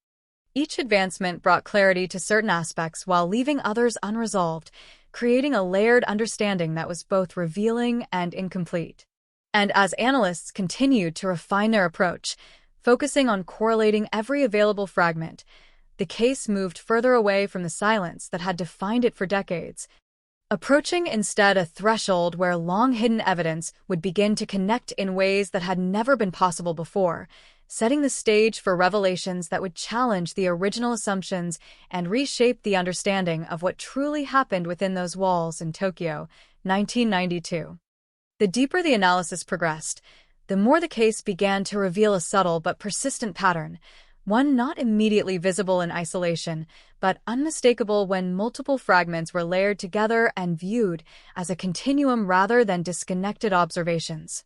Each advancement brought clarity to certain aspects while leaving others unresolved, creating a layered understanding that was both revealing and incomplete. And as analysts continued to refine their approach, focusing on correlating every available fragment, the case moved further away from the silence that had defined it for decades, approaching instead a threshold where long-hidden evidence would begin to connect in ways that had never been possible before, setting the stage for revelations that would challenge the original assumptions and reshape the understanding of what truly happened within those walls in Tokyo, 1992. The deeper the analysis progressed, the more the case began to reveal a subtle but persistent pattern, one not immediately visible in isolation, but unmistakable when multiple fragments were layered together and viewed as a continuum rather than disconnected observations.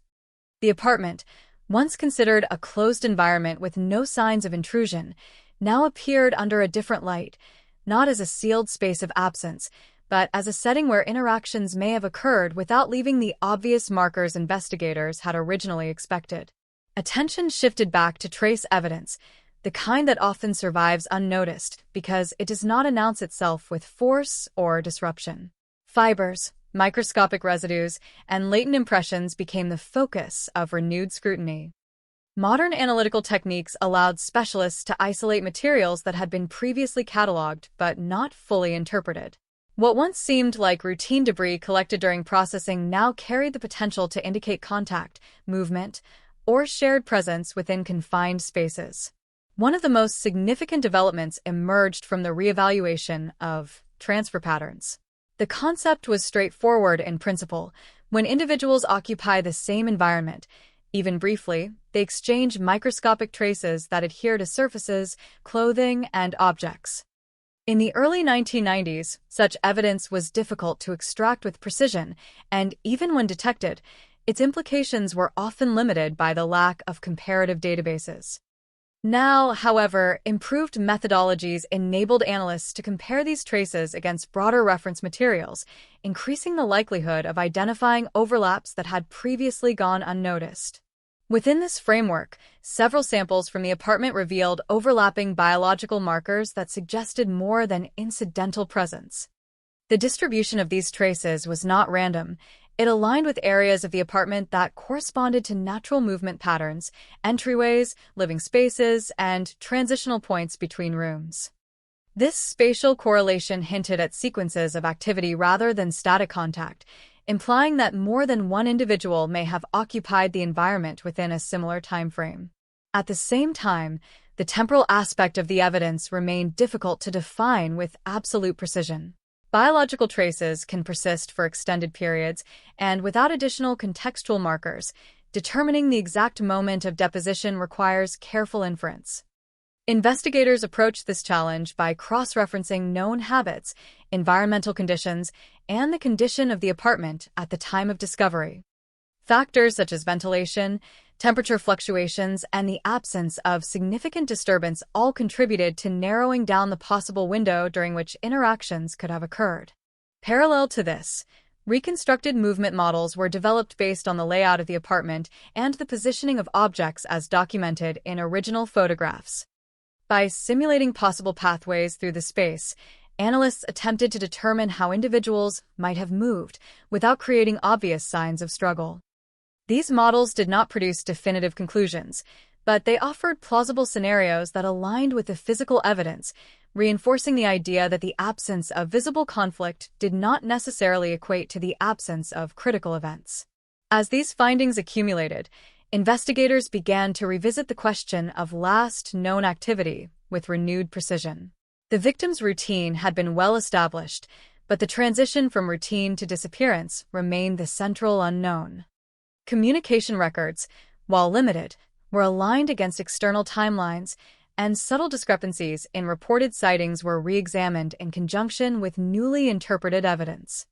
The apartment, once considered a closed environment with no signs of intrusion, now appeared under a different light, not as a sealed space of absence, but as a setting where interactions may have occurred without leaving the obvious markers investigators had originally expected. Attention shifted back to trace evidence, the kind that often survives unnoticed because it does not announce itself with force or disruption. Fibers, microscopic residues, and latent impressions became the focus of renewed scrutiny. Modern analytical techniques allowed specialists to isolate materials that had been previously cataloged but not fully interpreted. What once seemed like routine debris collected during processing now carried the potential to indicate contact, movement, or shared presence within confined spaces. One of the most significant developments emerged from the reevaluation of transfer patterns. The concept was straightforward in principle. When individuals occupy the same environment, even briefly, they exchange microscopic traces that adhere to surfaces, clothing, and objects. In the early 1990s, such evidence was difficult to extract with precision, and even when detected, its implications were often limited by the lack of comparative databases. Now, however, improved methodologies enabled analysts to compare these traces against broader reference materials, increasing the likelihood of identifying overlaps that had previously gone unnoticed. Within this framework, several samples from the apartment revealed overlapping biological markers that suggested more than incidental presence. The distribution of these traces was not random. It aligned with areas of the apartment that corresponded to natural movement patterns, entryways, living spaces, and transitional points between rooms. This spatial correlation hinted at sequences of activity rather than static contact, implying that more than one individual may have occupied the environment within a similar time frame. At the same time, the temporal aspect of the evidence remained difficult to define with absolute precision. Biological traces can persist for extended periods, and without additional contextual markers, determining the exact moment of deposition requires careful inference. Investigators approached this challenge by cross-referencing known habits, environmental conditions, and the condition of the apartment at the time of discovery. Factors such as ventilation, temperature fluctuations, and the absence of significant disturbance all contributed to narrowing down the possible window during which interactions could have occurred. Parallel to this, reconstructed movement models were developed based on the layout of the apartment and the positioning of objects as documented in original photographs. By simulating possible pathways through the space, analysts attempted to determine how individuals might have moved without creating obvious signs of struggle. These models did not produce definitive conclusions, but they offered plausible scenarios that aligned with the physical evidence, reinforcing the idea that the absence of visible conflict did not necessarily equate to the absence of critical events. As these findings accumulated, investigators began to revisit the question of last known activity with renewed precision. The victim's routine had been well established, but the transition from routine to disappearance remained the central unknown. Communication records, while limited, were aligned against external timelines, and subtle discrepancies in reported sightings were re-examined in conjunction with newly interpreted evidence.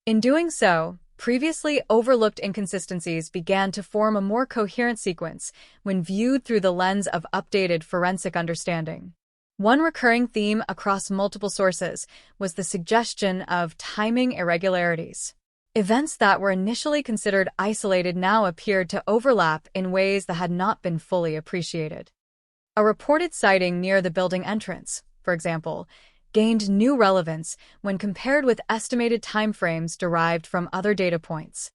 In doing so, previously overlooked inconsistencies began to form a more coherent sequence when viewed through the lens of updated forensic understanding. One recurring theme across multiple sources was the suggestion of timing irregularities. Events that were initially considered isolated now appeared to overlap in ways that had not been fully appreciated. A reported sighting near the building entrance, for example, gained new relevance when compared with estimated timeframes derived from other data points.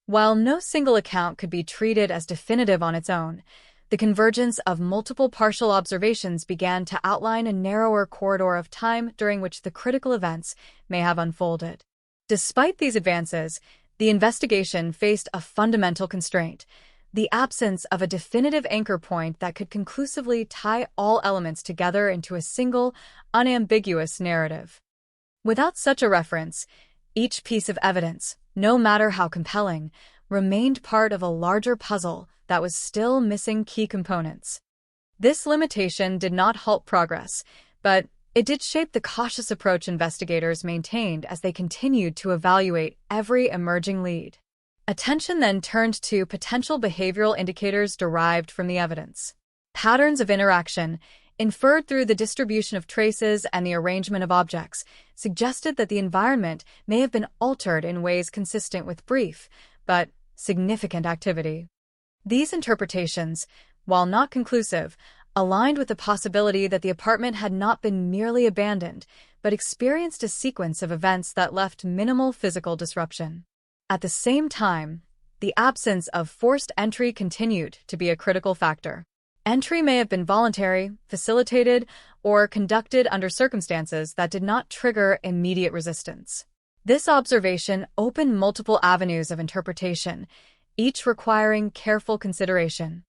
While no single account could be treated as definitive on its own, the convergence of multiple partial observations began to outline a narrower corridor of time during which the critical events may have unfolded. Despite these advances, the investigation faced a fundamental constraint: the absence of a definitive anchor point that could conclusively tie all elements together into a single, unambiguous narrative. Without such a reference, each piece of evidence, no matter how compelling, remained part of a larger puzzle that was still missing key components. This limitation did not halt progress, but it did shape the cautious approach investigators maintained as they continued to evaluate every emerging lead. Attention then turned to potential behavioral indicators derived from the evidence. Patterns of interaction, inferred through the distribution of traces and the arrangement of objects, suggested that the environment may have been altered in ways consistent with brief, but significant activity. These interpretations, while not conclusive, aligned with the possibility that the apartment had not been merely abandoned, but experienced a sequence of events that left minimal physical disruption. At the same time, the absence of forced entry continued to be a critical factor. Entry may have been voluntary, facilitated, or conducted under circumstances that did not trigger immediate resistance. This observation opened multiple avenues of interpretation, each requiring careful consideration.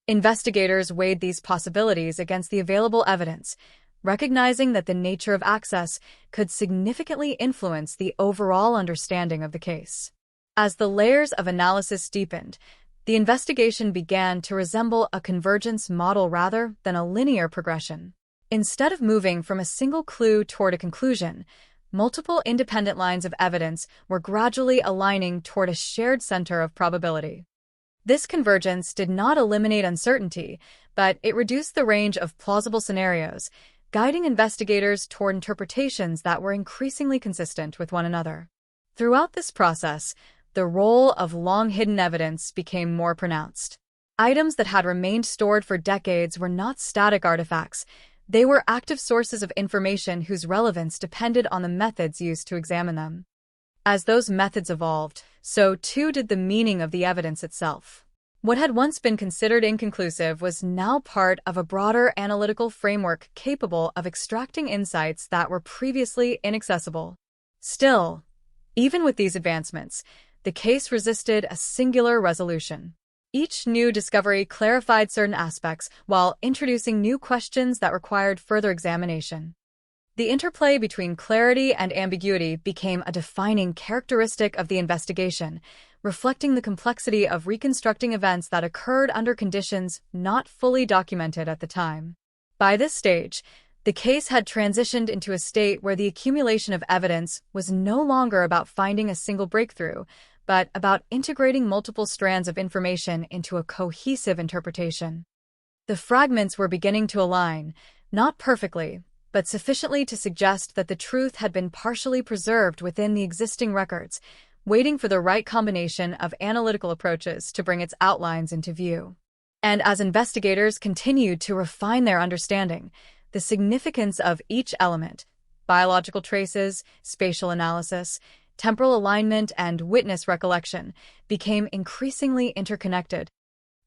Investigators weighed these possibilities against the available evidence, recognizing that the nature of access could significantly influence the overall understanding of the case. As the layers of analysis deepened, the investigation began to resemble a convergence model rather than a linear progression. Instead of moving from a single clue toward a conclusion, multiple independent lines of evidence were gradually aligning toward a shared center of probability. This convergence did not eliminate uncertainty, but it reduced the range of plausible scenarios, guiding investigators toward interpretations that were increasingly consistent with one another. Throughout this process, the role of long-hidden evidence became more pronounced. Items that had remained stored for decades were not static artifacts. They were active sources of information whose relevance depended on the methods used to examine them. As those methods evolved, so too did the meaning of the evidence itself. What had once been considered inconclusive was now part of a broader analytical framework capable of extracting insights that were previously inaccessible. Still, Even with these advancements, the case resisted a singular resolution. Each new discovery clarified certain aspects while introducing new questions that required further examination. The interplay between clarity and ambiguity became a defining characteristic of the investigation, reflecting the complexity of reconstructing events that occurred under conditions not fully documented at the time. By this stage, the case had transitioned into a state where the accumulation of evidence was no longer about finding a single breakthrough, but about integrating multiple strands of information into a cohesive interpretation. The fragments were beginning to align, not perfectly, but sufficiently to suggest that the truth had been partially preserved within the existing records, waiting for the right combination of analytical approaches to bring its outlines into view. And as investigators continued to refine their understanding, the significance of each element, biological traces, spatial analysis, temporal alignment, and witness recollection, became increasingly interconnected,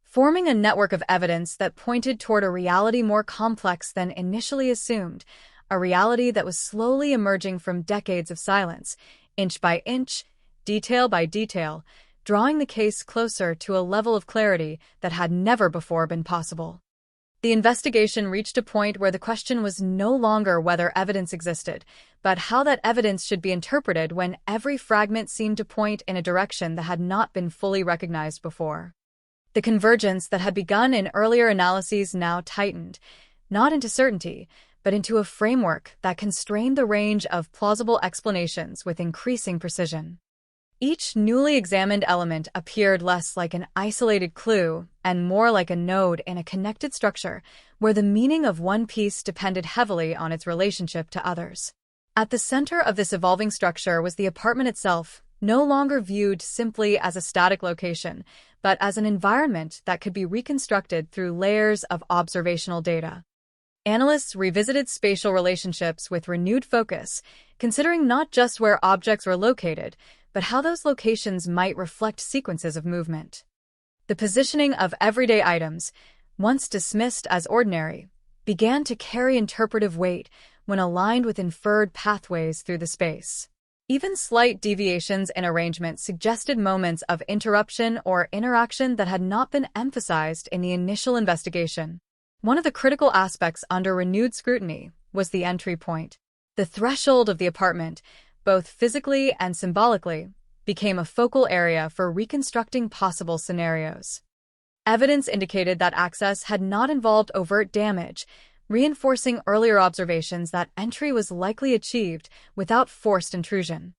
forming a network of evidence that pointed toward a reality more complex than initially assumed, a reality that was slowly emerging from decades of silence, inch by inch, detail by detail, drawing the case closer to a level of clarity that had never before been possible. The investigation reached a point where the question was no longer whether evidence existed, but how that evidence should be interpreted when every fragment seemed to point in a direction that had not been fully recognized before. The convergence that had begun in earlier analyses now tightened, not into certainty, but into a framework that constrained the range of plausible explanations with increasing precision. Each newly examined element appeared less like an isolated clue and more like a node in a connected structure where the meaning of one piece depended heavily on its relationship to others. At the center of this evolving structure was the apartment itself, no longer viewed simply as a static location, but as an environment that could be reconstructed through layers of observational data. Analysts revisited spatial relationships with renewed focus, considering not just where objects were located, but how those locations might reflect sequences of movement. The positioning of everyday items, once dismissed as ordinary, began to carry interpretive weight when aligned with inferred pathways through the space. Even slight deviations in arrangement suggested moments of interruption or interaction that had not been emphasized in the initial investigation. One of the critical aspects under renewed scrutiny was the entry point. The threshold of the apartment, both physically and symbolically, became a focal area for reconstructing possible scenarios. Evidence indicated that access had not involved overt damage, reinforcing earlier observations that entry was likely achieved without forced intrusion.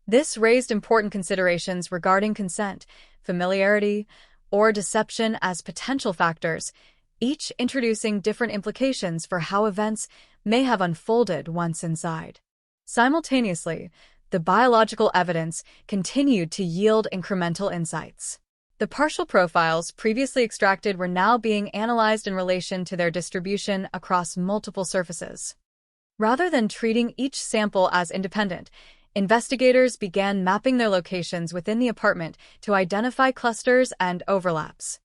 This raised important considerations regarding consent, familiarity, or deception as potential factors, each introducing different implications for how events may have unfolded once inside. Simultaneously, the biological evidence continued to yield incremental insights. The partial profiles previously extracted were now being analyzed in relation to their distribution across multiple surfaces. Rather than treating each sample as independent, investigators began mapping their locations within the apartment to identify clusters and overlaps.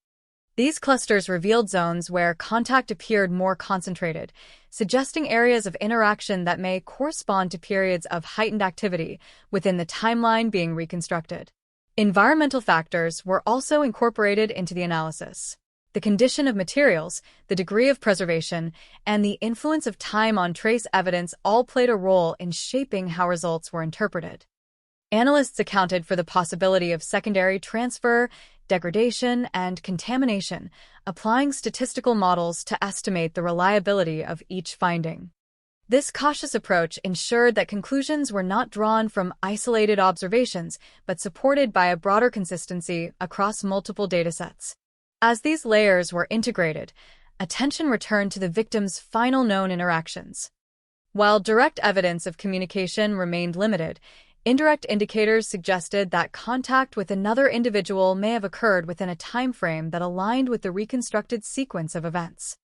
These clusters revealed zones where contact appeared more concentrated, suggesting areas of interaction that may correspond to periods of heightened activity within the timeline being reconstructed. Environmental factors were also incorporated into the analysis. The condition of materials, the degree of preservation, and the influence of time on trace evidence all played a role in shaping how results were interpreted. Analysts accounted for the possibility of secondary transfer, degradation, and contamination, applying statistical models to estimate the reliability of each finding. This cautious approach ensured that conclusions were not drawn from isolated observations, but supported by a broader consistency across multiple datasets. As these layers were integrated, attention returned to the victim's final known interactions. While direct evidence of communication remained limited, indirect indicators suggested that contact with another individual may have occurred within a time frame that aligned with the reconstructed sequence of events.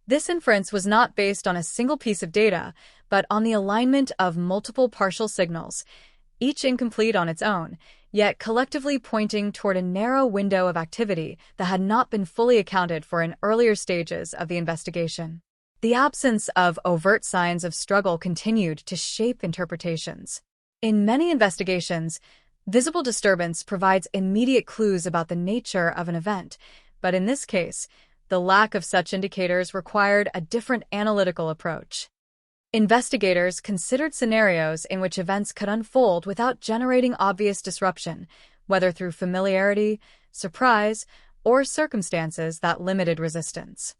This inference was not based on a single piece of data, but on the alignment of multiple partial signals, each incomplete on its own, yet collectively pointing toward a narrow window of activity that had not been fully accounted for in earlier stages of the investigation. The absence of overt signs of struggle continued to shape interpretations. In many investigations, visible disturbance provides immediate clues about the nature of an event, but in this case, the lack of such indicators required a different analytical approach. Investigators considered scenarios in which events could unfold without generating obvious disruption, whether through familiarity, surprise, or circumstances that limited resistance.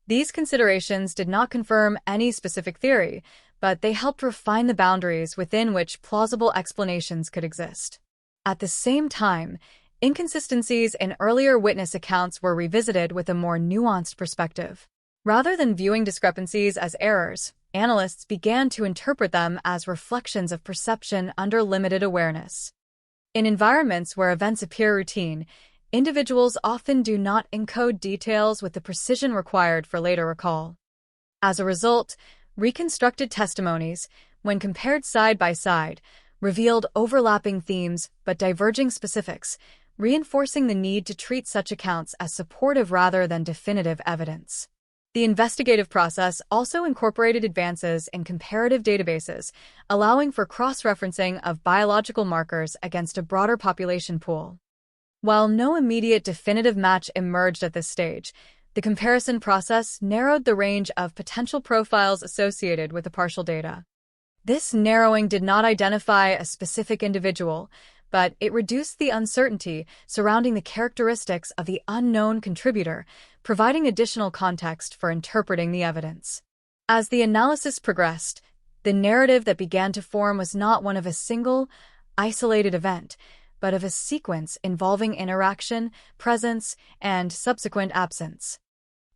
These considerations did not confirm any specific theory, but they helped refine the boundaries within which plausible explanations could exist. At the same time, inconsistencies in earlier witness accounts were revisited with a more nuanced perspective. Rather than viewing discrepancies as errors, analysts began to interpret them as reflections of perception under limited awareness. In environments where events appear routine, individuals often do not encode details with the precision required for later recall. As a result, reconstructed testimonies, when compared side by side, revealed overlapping themes but diverging specifics, reinforcing the need to treat such accounts as supportive rather than definitive evidence. The investigative process also incorporated advances in comparative databases, allowing for cross-referencing of biological markers against a broader population pool. While no immediate definitive match emerged at this stage, the comparison process narrowed the range of potential profiles associated with the partial data. This narrowing did not identify a specific individual, but it reduced the uncertainty surrounding the characteristics of the unknown contributor, providing additional context for interpreting the evidence. As the analysis progressed, the narrative that began to form was not one of a single, isolated event, but of a sequence involving interaction, presence, and subsequent absence.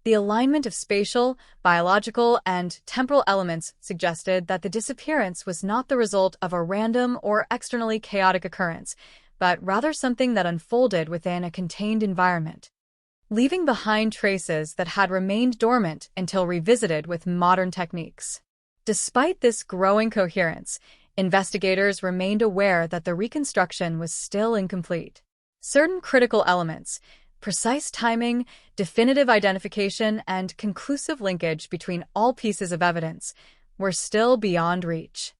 The alignment of spatial, biological, and temporal elements suggested that the disappearance was not the result of a random or externally chaotic occurrence, but rather something that unfolded within a contained environment, leaving behind traces that had remained dormant until revisited with modern techniques. Despite this growing coherence, investigators remained aware that the reconstruction was still incomplete. Certain critical elements, precise timing, definitive identification, and conclusive linkage between all pieces of evidence, were still beyond reach.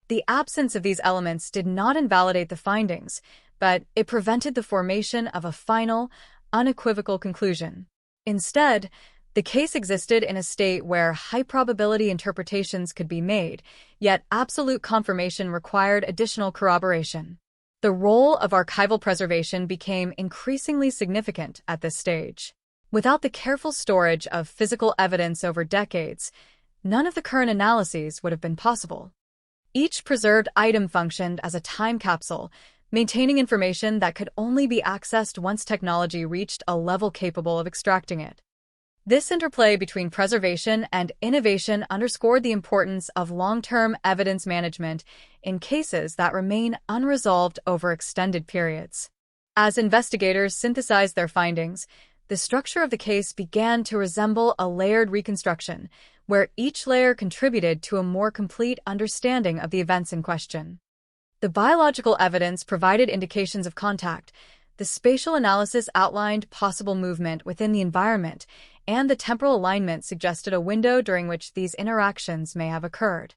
The absence of these elements did not invalidate the findings, but it prevented the formation of a final, unequivocal conclusion. Instead, the case existed in a state where high-probability interpretations could be made, yet absolute confirmation required additional corroboration. The role of archival preservation became increasingly significant at this stage. Without the careful storage of physical evidence over decades, none of the current analyses would have been possible. Each preserved item functioned as a time capsule, maintaining information that could only be accessed once technology reached a level capable of extracting it. This interplay between preservation and innovation underscored the importance of long-term evidence management in cases that remain unresolved over extended periods. As investigators synthesized their findings, the structure of the case began to resemble a layered reconstruction, where each layer contributed to a more complete understanding of the events in question. The biological evidence provided indications of contact, the spatial analysis outlined possible movement within the environment, and the temporal alignment suggested a window during which these interactions may have occurred.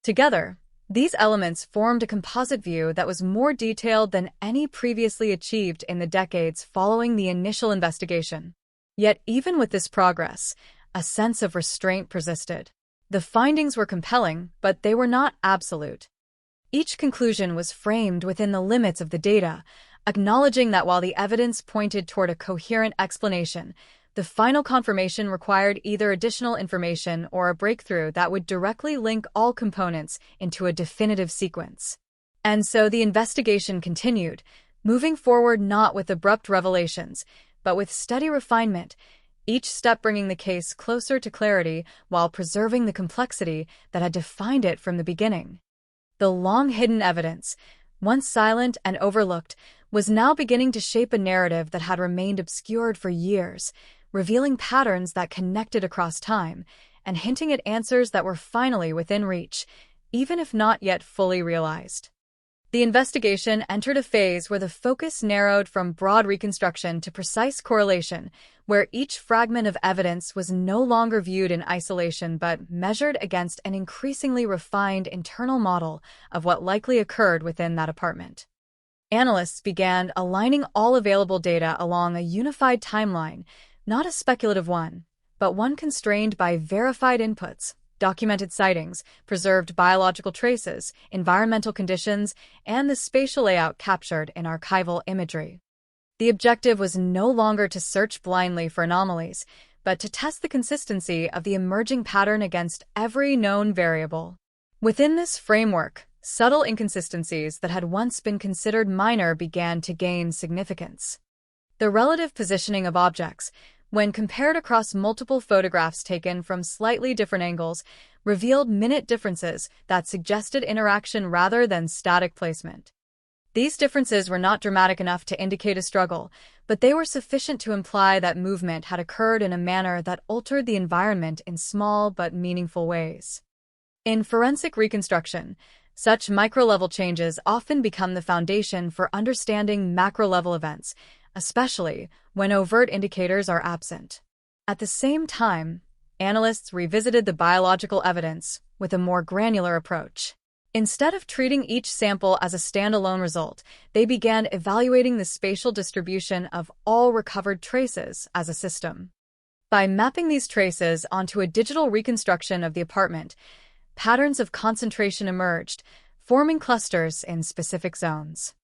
Together, these elements formed a composite view that was more detailed than any previously achieved in the decades following the initial investigation. Yet even with this progress, a sense of restraint persisted. The findings were compelling, but they were not absolute. Each conclusion was framed within the limits of the data, acknowledging that while the evidence pointed toward a coherent explanation, the final confirmation required either additional information or a breakthrough that would directly link all components into a definitive sequence. And so the investigation continued, moving forward not with abrupt revelations, but with steady refinement, each step bringing the case closer to clarity while preserving the complexity that had defined it from the beginning. The long-hidden evidence, once silent and overlooked, was now beginning to shape a narrative that had remained obscured for years, revealing patterns that connected across time and hinting at answers that were finally within reach, even if not yet fully realized. The investigation entered a phase where the focus narrowed from broad reconstruction to precise correlation, where each fragment of evidence was no longer viewed in isolation but measured against an increasingly refined internal model of what likely occurred within that apartment. Analysts began aligning all available data along a unified timeline, not a speculative one, but one constrained by verified inputs, documented sightings, preserved biological traces, environmental conditions, and the spatial layout captured in archival imagery. The objective was no longer to search blindly for anomalies, but to test the consistency of the emerging pattern against every known variable. Within this framework, subtle inconsistencies that had once been considered minor began to gain significance. The relative positioning of objects, when compared across multiple photographs taken from slightly different angles, revealed minute differences that suggested interaction rather than static placement. These differences were not dramatic enough to indicate a struggle, but they were sufficient to imply that movement had occurred in a manner that altered the environment in small but meaningful ways. In forensic reconstruction, such micro-level changes often become the foundation for understanding macro-level events, especially when overt indicators are absent. At the same time, analysts revisited the biological evidence with a more granular approach. Instead of treating each sample as a standalone result, they began evaluating the spatial distribution of all recovered traces as a system. By mapping these traces onto a digital reconstruction of the apartment, patterns of concentration emerged, forming clusters in specific zones.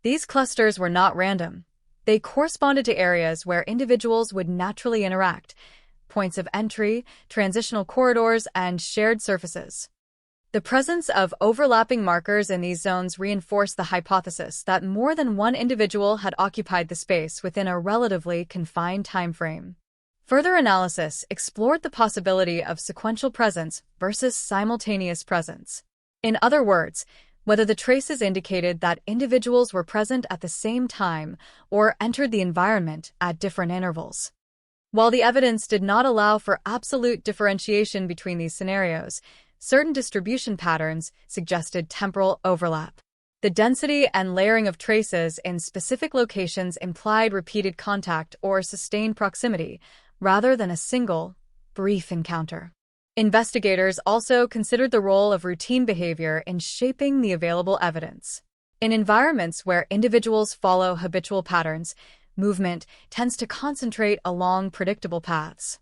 These clusters were not random. They corresponded to areas where individuals would naturally interact, points of entry, transitional corridors, and shared surfaces. The presence of overlapping markers in these zones reinforced the hypothesis that more than one individual had occupied the space within a relatively confined time frame. Further analysis explored the possibility of sequential presence versus simultaneous presence. In other words, whether the traces indicated that individuals were present at the same time or entered the environment at different intervals. While the evidence did not allow for absolute differentiation between these scenarios, certain distribution patterns suggested temporal overlap. The density and layering of traces in specific locations implied repeated contact or sustained proximity, rather than a single, brief encounter. Investigators also considered the role of routine behavior in shaping the available evidence. In environments where individuals follow habitual patterns, movement tends to concentrate along predictable paths.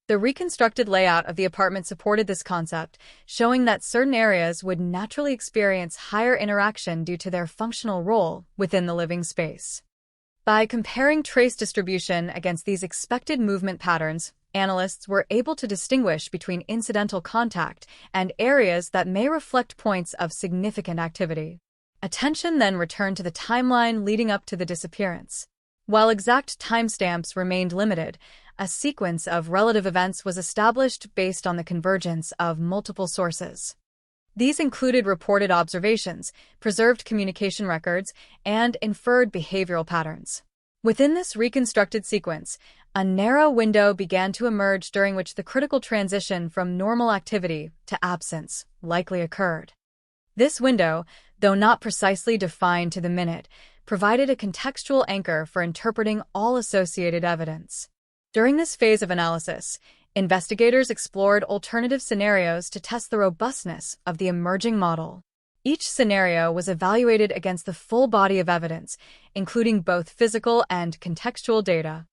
The reconstructed layout of the apartment supported this concept, showing that certain areas would naturally experience higher interaction due to their functional role within the living space. By comparing trace distribution against these expected movement patterns, analysts were able to distinguish between incidental contact and areas that may reflect points of significant activity. Attention then returned to the timeline leading up to the disappearance. While exact timestamps remained limited, a sequence of relative events was established based on the convergence of multiple sources. These included reported observations, preserved communication records, and inferred behavioral patterns. Within this reconstructed sequence, a narrow window began to emerge during which the critical transition from normal activity to absence likely occurred. This window, though not precisely defined to the minute, provided a contextual anchor for interpreting all associated evidence. During this phase of analysis, investigators explored alternative scenarios to test the robustness of the emerging model. Each scenario was evaluated against the full body of evidence, including both physical and contextual data.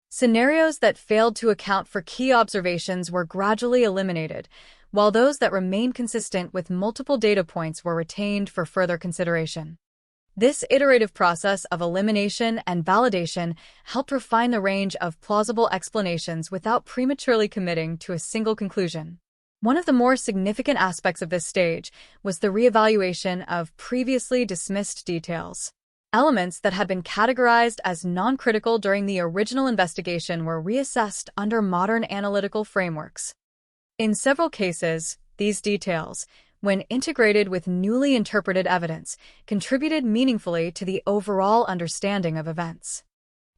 Scenarios that failed to account for key observations were gradually eliminated, while those that remained consistent with multiple data points were retained for further consideration. This iterative process of elimination and validation helped refine the range of plausible explanations without prematurely committing to a single conclusion. One of the more significant aspects of this stage was the reevaluation of previously dismissed details. Elements that had been categorized as non-critical during the original investigation were reassessed under modern analytical frameworks. In several cases, these details, when integrated with newly interpreted evidence, contributed meaningfully to the overall understanding of events.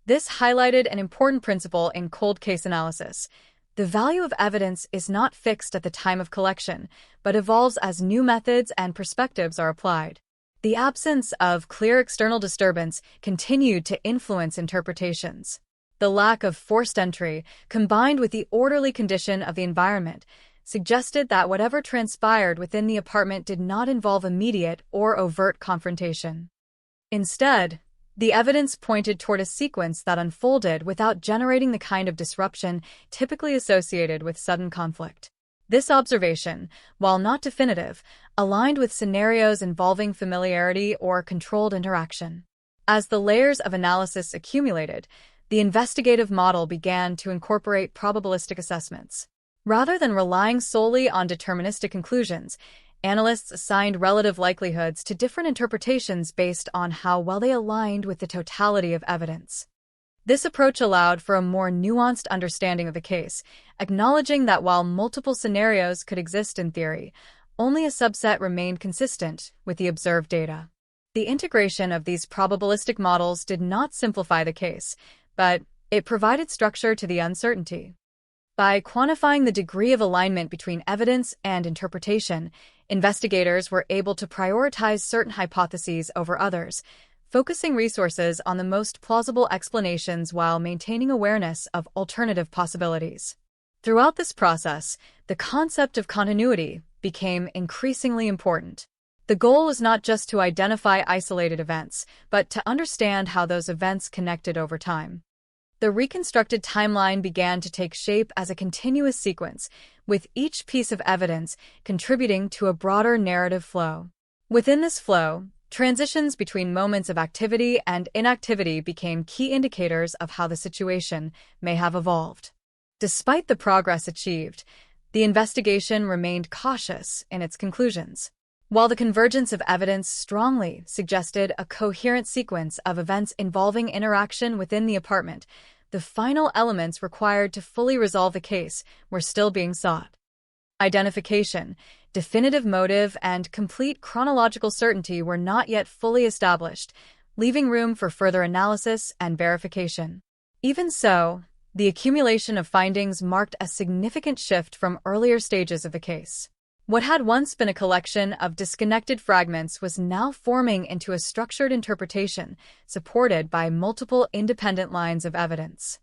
This highlighted an important principle in cold case analysis. The value of evidence is not fixed at the time of collection, but evolves as new methods and perspectives are applied. The absence of clear external disturbance continued to influence interpretations. The lack of forced entry, combined with the orderly condition of the environment, suggested that whatever transpired within the apartment did not involve immediate or overt confrontation. Instead, the evidence pointed toward a sequence that unfolded without generating the kind of disruption typically associated with sudden conflict. This observation, while not definitive, aligned with scenarios involving familiarity or controlled interaction. As the layers of analysis accumulated, the investigative model began to incorporate probabilistic assessments. Rather than relying solely on deterministic conclusions, analysts assigned relative likelihoods to different interpretations based on how well they aligned with the totality of evidence. This approach allowed for a more nuanced understanding of the case, acknowledging that while multiple scenarios could exist in theory, only a subset remained consistent with the observed data. The integration of these probabilistic models did not simplify the case, but it provided structure to the uncertainty. By quantifying the degree of alignment between evidence and interpretation, investigators were able to prioritize certain hypotheses over others, focusing resources on the most plausible explanations while maintaining awareness of alternative possibilities. Throughout this process, the concept of continuity became increasingly important. The goal was not just to identify isolated events, but to understand how those events connected over time. The reconstructed timeline began to take shape as a continuous sequence, with each piece of evidence contributing to a broader narrative flow. Within this flow, transitions between moments of activity and inactivity became key indicators of how the situation may have evolved. Despite the progress achieved, the investigation remained cautious in its conclusions. While the convergence of evidence strongly suggested a coherent sequence of events involving interaction within the apartment, the final elements required to fully resolve the case were still being sought. Identification, definitive motive, and complete chronological certainty were not yet fully established, leaving room for further analysis and verification. Even so, the accumulation of findings marked a significant shift from earlier stages of the case. What had once been a collection of disconnected fragments was now forming into a structured interpretation, supported by multiple independent lines of evidence.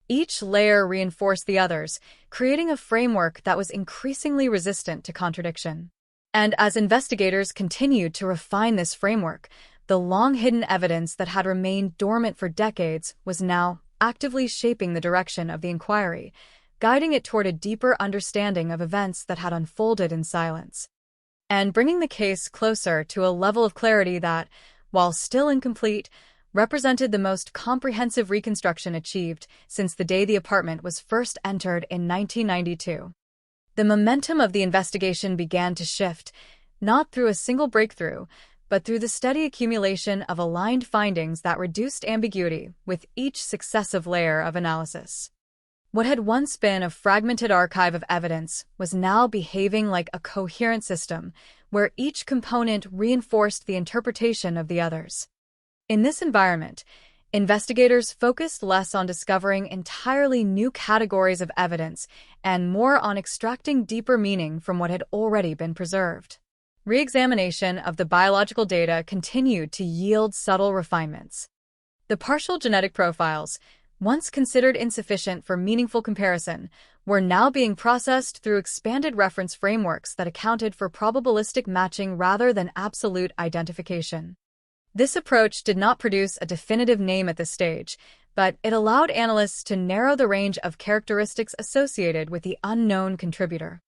Each layer reinforced the others, creating a framework that was increasingly resistant to contradiction. And as investigators continued to refine this framework, the long-hidden evidence that had remained dormant for decades was now actively shaping the direction of the inquiry, guiding it toward a deeper understanding of events that had unfolded in silence, and bringing the case closer to a level of clarity that, while still incomplete, represented the most comprehensive reconstruction achieved since the day the apartment was first entered in 1992. The momentum of the investigation began to shift, not through a single breakthrough, but through the steady accumulation of aligned findings that reduced ambiguity with each successive layer of analysis. What had once been a fragmented archive of evidence was now behaving like a coherent system, where each component reinforced the interpretation of the others. In this environment, investigators focused less on discovering entirely new categories of evidence and more on extracting deeper meaning from what had already been preserved. Re-examination of the biological data continued to yield subtle refinements. The partial genetic profiles, once considered insufficient for meaningful comparison, were now being processed through expanded reference frameworks that accounted for probabilistic matching rather than absolute identification. This approach did not produce a definitive name at this stage, but it allowed analysts to narrow the range of characteristics associated with the unknown contributor.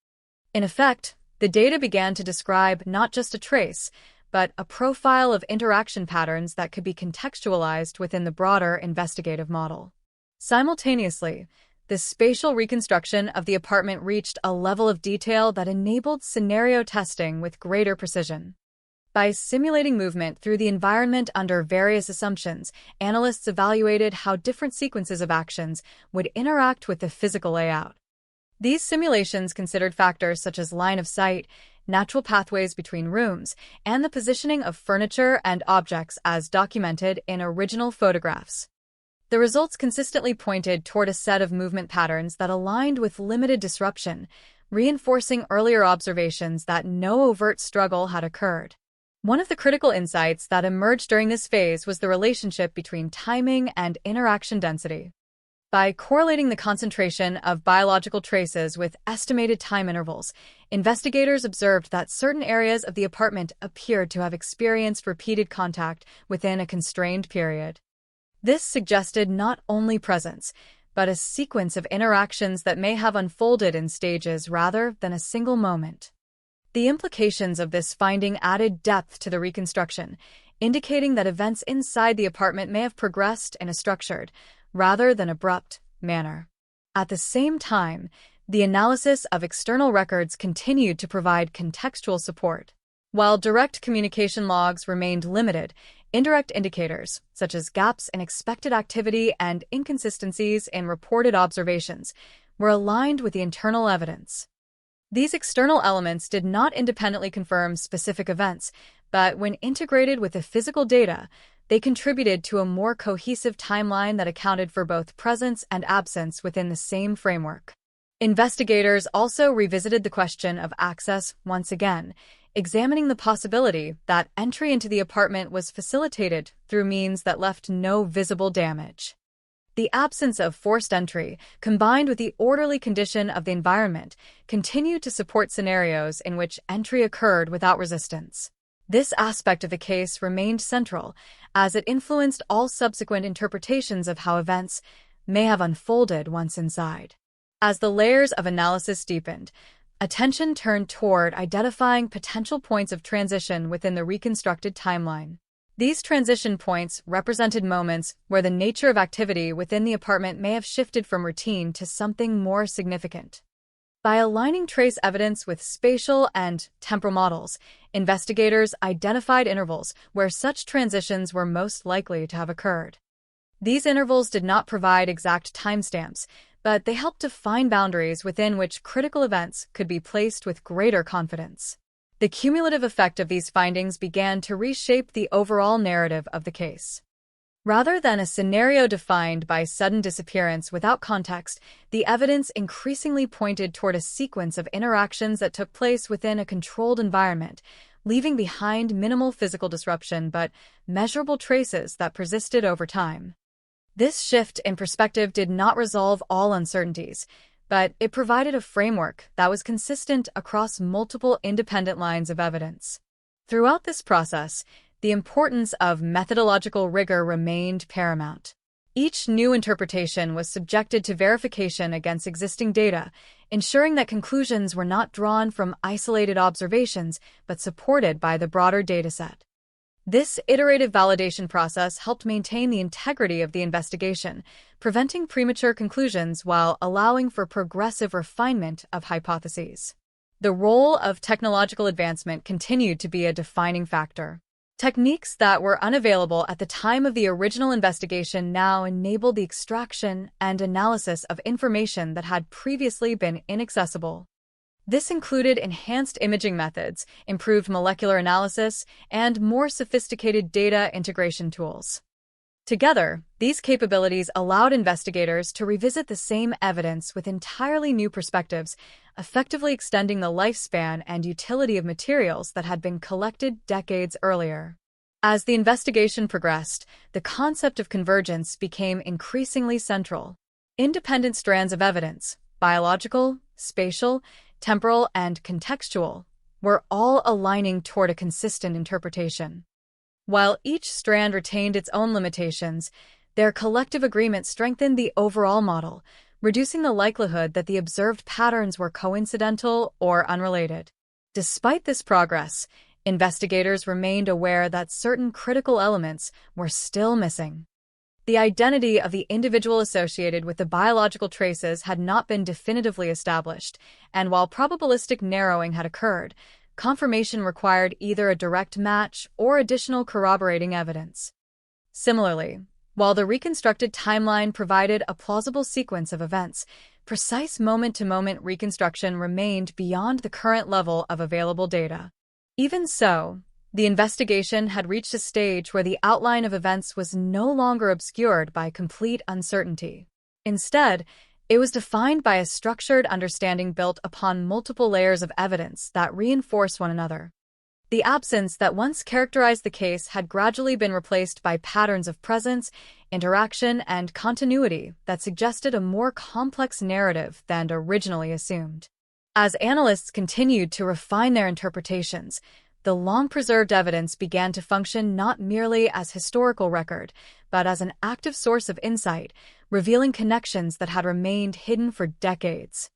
In effect, the data began to describe not just a trace, but a profile of interaction patterns that could be contextualized within the broader investigative model. Simultaneously, the spatial reconstruction of the apartment reached a level of detail that enabled scenario testing with greater precision. By simulating movement through the environment under various assumptions, analysts evaluated how different sequences of actions would interact with the physical layout. These simulations considered factors such as line of sight, natural pathways between rooms, and the positioning of furniture and objects as documented in original photographs. The results consistently pointed toward a set of movement patterns that aligned with limited disruption, reinforcing earlier observations that no overt struggle had occurred. One of the critical insights that emerged during this phase was the relationship between timing and interaction density. By correlating the concentration of biological traces with estimated time intervals, investigators observed that certain areas of the apartment appeared to have experienced repeated contact within a constrained period. This suggested not only presence, but a sequence of interactions that may have unfolded in stages rather than a single moment. The implications of this finding added depth to the reconstruction, indicating that events inside the apartment may have progressed in a structured, rather than abrupt, manner. At the same time, the analysis of external records continued to provide contextual support. While direct communication logs remained limited, indirect indicators, such as gaps in expected activity and inconsistencies in reported observations, were aligned with the internal evidence. These external elements did not independently confirm specific events, but when integrated with the physical data, they contributed to a more cohesive timeline that accounted for both presence and absence within the same framework. Investigators also revisited the question of access once again, examining the possibility that entry into the apartment was facilitated through means that left no visible damage. The absence of forced entry, combined with the orderly condition of the environment, continued to support scenarios in which entry occurred without resistance. This aspect of the case remained central, as it influenced all subsequent interpretations of how events may have unfolded once inside. As the layers of analysis deepened, attention turned toward identifying potential points of transition within the reconstructed timeline. These transition points represented moments where the nature of activity within the apartment may have shifted from routine to something more significant. By aligning trace evidence with spatial and temporal models, investigators identified intervals where such transitions were most likely to have occurred. These intervals did not provide exact timestamps, but they helped define boundaries within which critical events could be placed with greater confidence. The cumulative effect of these findings began to reshape the overall narrative of the case. Rather than a scenario defined by sudden disappearance without context, the evidence increasingly pointed toward a sequence of interactions that took place within a controlled environment, leaving behind minimal physical disruption but measurable traces that persisted over time. This shift in perspective did not resolve all uncertainties, but it provided a framework that was consistent across multiple independent lines of evidence. Throughout this process, the importance of methodological rigor remained paramount. Each new interpretation was subjected to verification against existing data, ensuring that conclusions were not drawn from isolated observations but supported by the broader dataset. This iterative validation process helped maintain the integrity of the investigation, preventing premature conclusions while allowing for progressive refinement of hypotheses. The role of technological advancement continued to be a defining factor. Techniques that were unavailable at the time of the original investigation now enabled the extraction and analysis of information that had previously been inaccessible. This included enhanced imaging methods, improved molecular analysis, and more sophisticated data integration tools. Together, these capabilities allowed investigators to revisit the same evidence with entirely new perspectives, effectively extending the lifespan and utility of materials that had been collected decades earlier. As the investigation progressed, the concept of convergence became increasingly central. Independent strands of evidence, biological, spatial, temporal, and contextual, were all aligning toward a consistent interpretation. While each strand retained its own limitations, their collective agreement strengthened the overall model, reducing the likelihood that the observed patterns were coincidental or unrelated. Despite this progress, investigators remained aware that certain critical elements were still missing. The identity of the individual associated with the biological traces had not been definitively established, and while probabilistic narrowing had occurred, confirmation required either a direct match or additional corroborating evidence. Similarly, while the reconstructed timeline provided a plausible sequence of events, precise moment-to-moment reconstruction remained beyond the current level of available data. Even so, the investigation had reached a stage where the outline of events was no longer obscured by complete uncertainty. Instead, it was defined by a structured understanding built upon multiple layers of evidence that reinforce one another. The absence that once characterized the case had gradually been replaced by patterns of presence, interaction, and continuity that suggested a more complex narrative than originally assumed. As analysts continued to refine their interpretations, the long-preserved evidence began to function not merely as historical record, but as an active source of insight, revealing connections that had remained hidden for decades.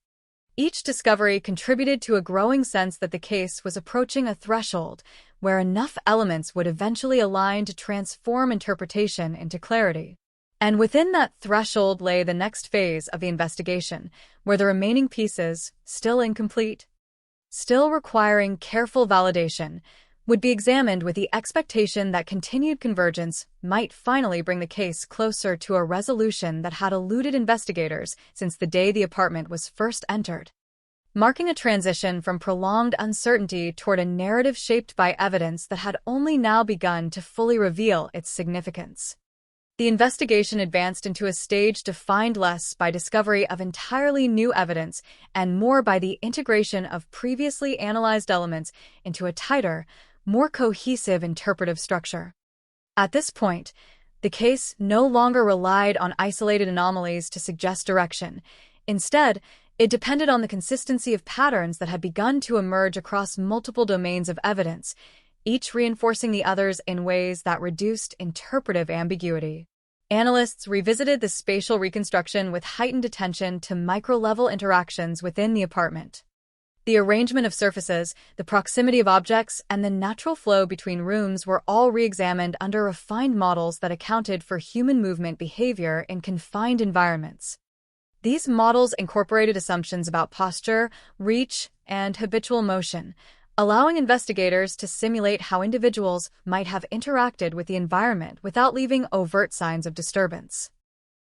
Each discovery contributed to a growing sense that the case was approaching a threshold where enough elements would eventually align to transform interpretation into clarity. And within that threshold lay the next phase of the investigation, where the remaining pieces, still incomplete, still requiring careful validation, would be examined with the expectation that continued convergence might finally bring the case closer to a resolution that had eluded investigators since the day the apartment was first entered, marking a transition from prolonged uncertainty toward a narrative shaped by evidence that had only now begun to fully reveal its significance. The investigation advanced into a stage defined less by discovery of entirely new evidence and more by the integration of previously analyzed elements into a tighter, more cohesive interpretive structure. At this point, the case no longer relied on isolated anomalies to suggest direction. Instead, it depended on the consistency of patterns that had begun to emerge across multiple domains of evidence, each reinforcing the others in ways that reduced interpretive ambiguity. Analysts revisited the spatial reconstruction with heightened attention to micro-level interactions within the apartment. The arrangement of surfaces, the proximity of objects, and the natural flow between rooms were all re-examined under refined models that accounted for human movement behavior in confined environments. These models incorporated assumptions about posture, reach, and habitual motion, allowing investigators to simulate how individuals might have interacted with the environment without leaving overt signs of disturbance.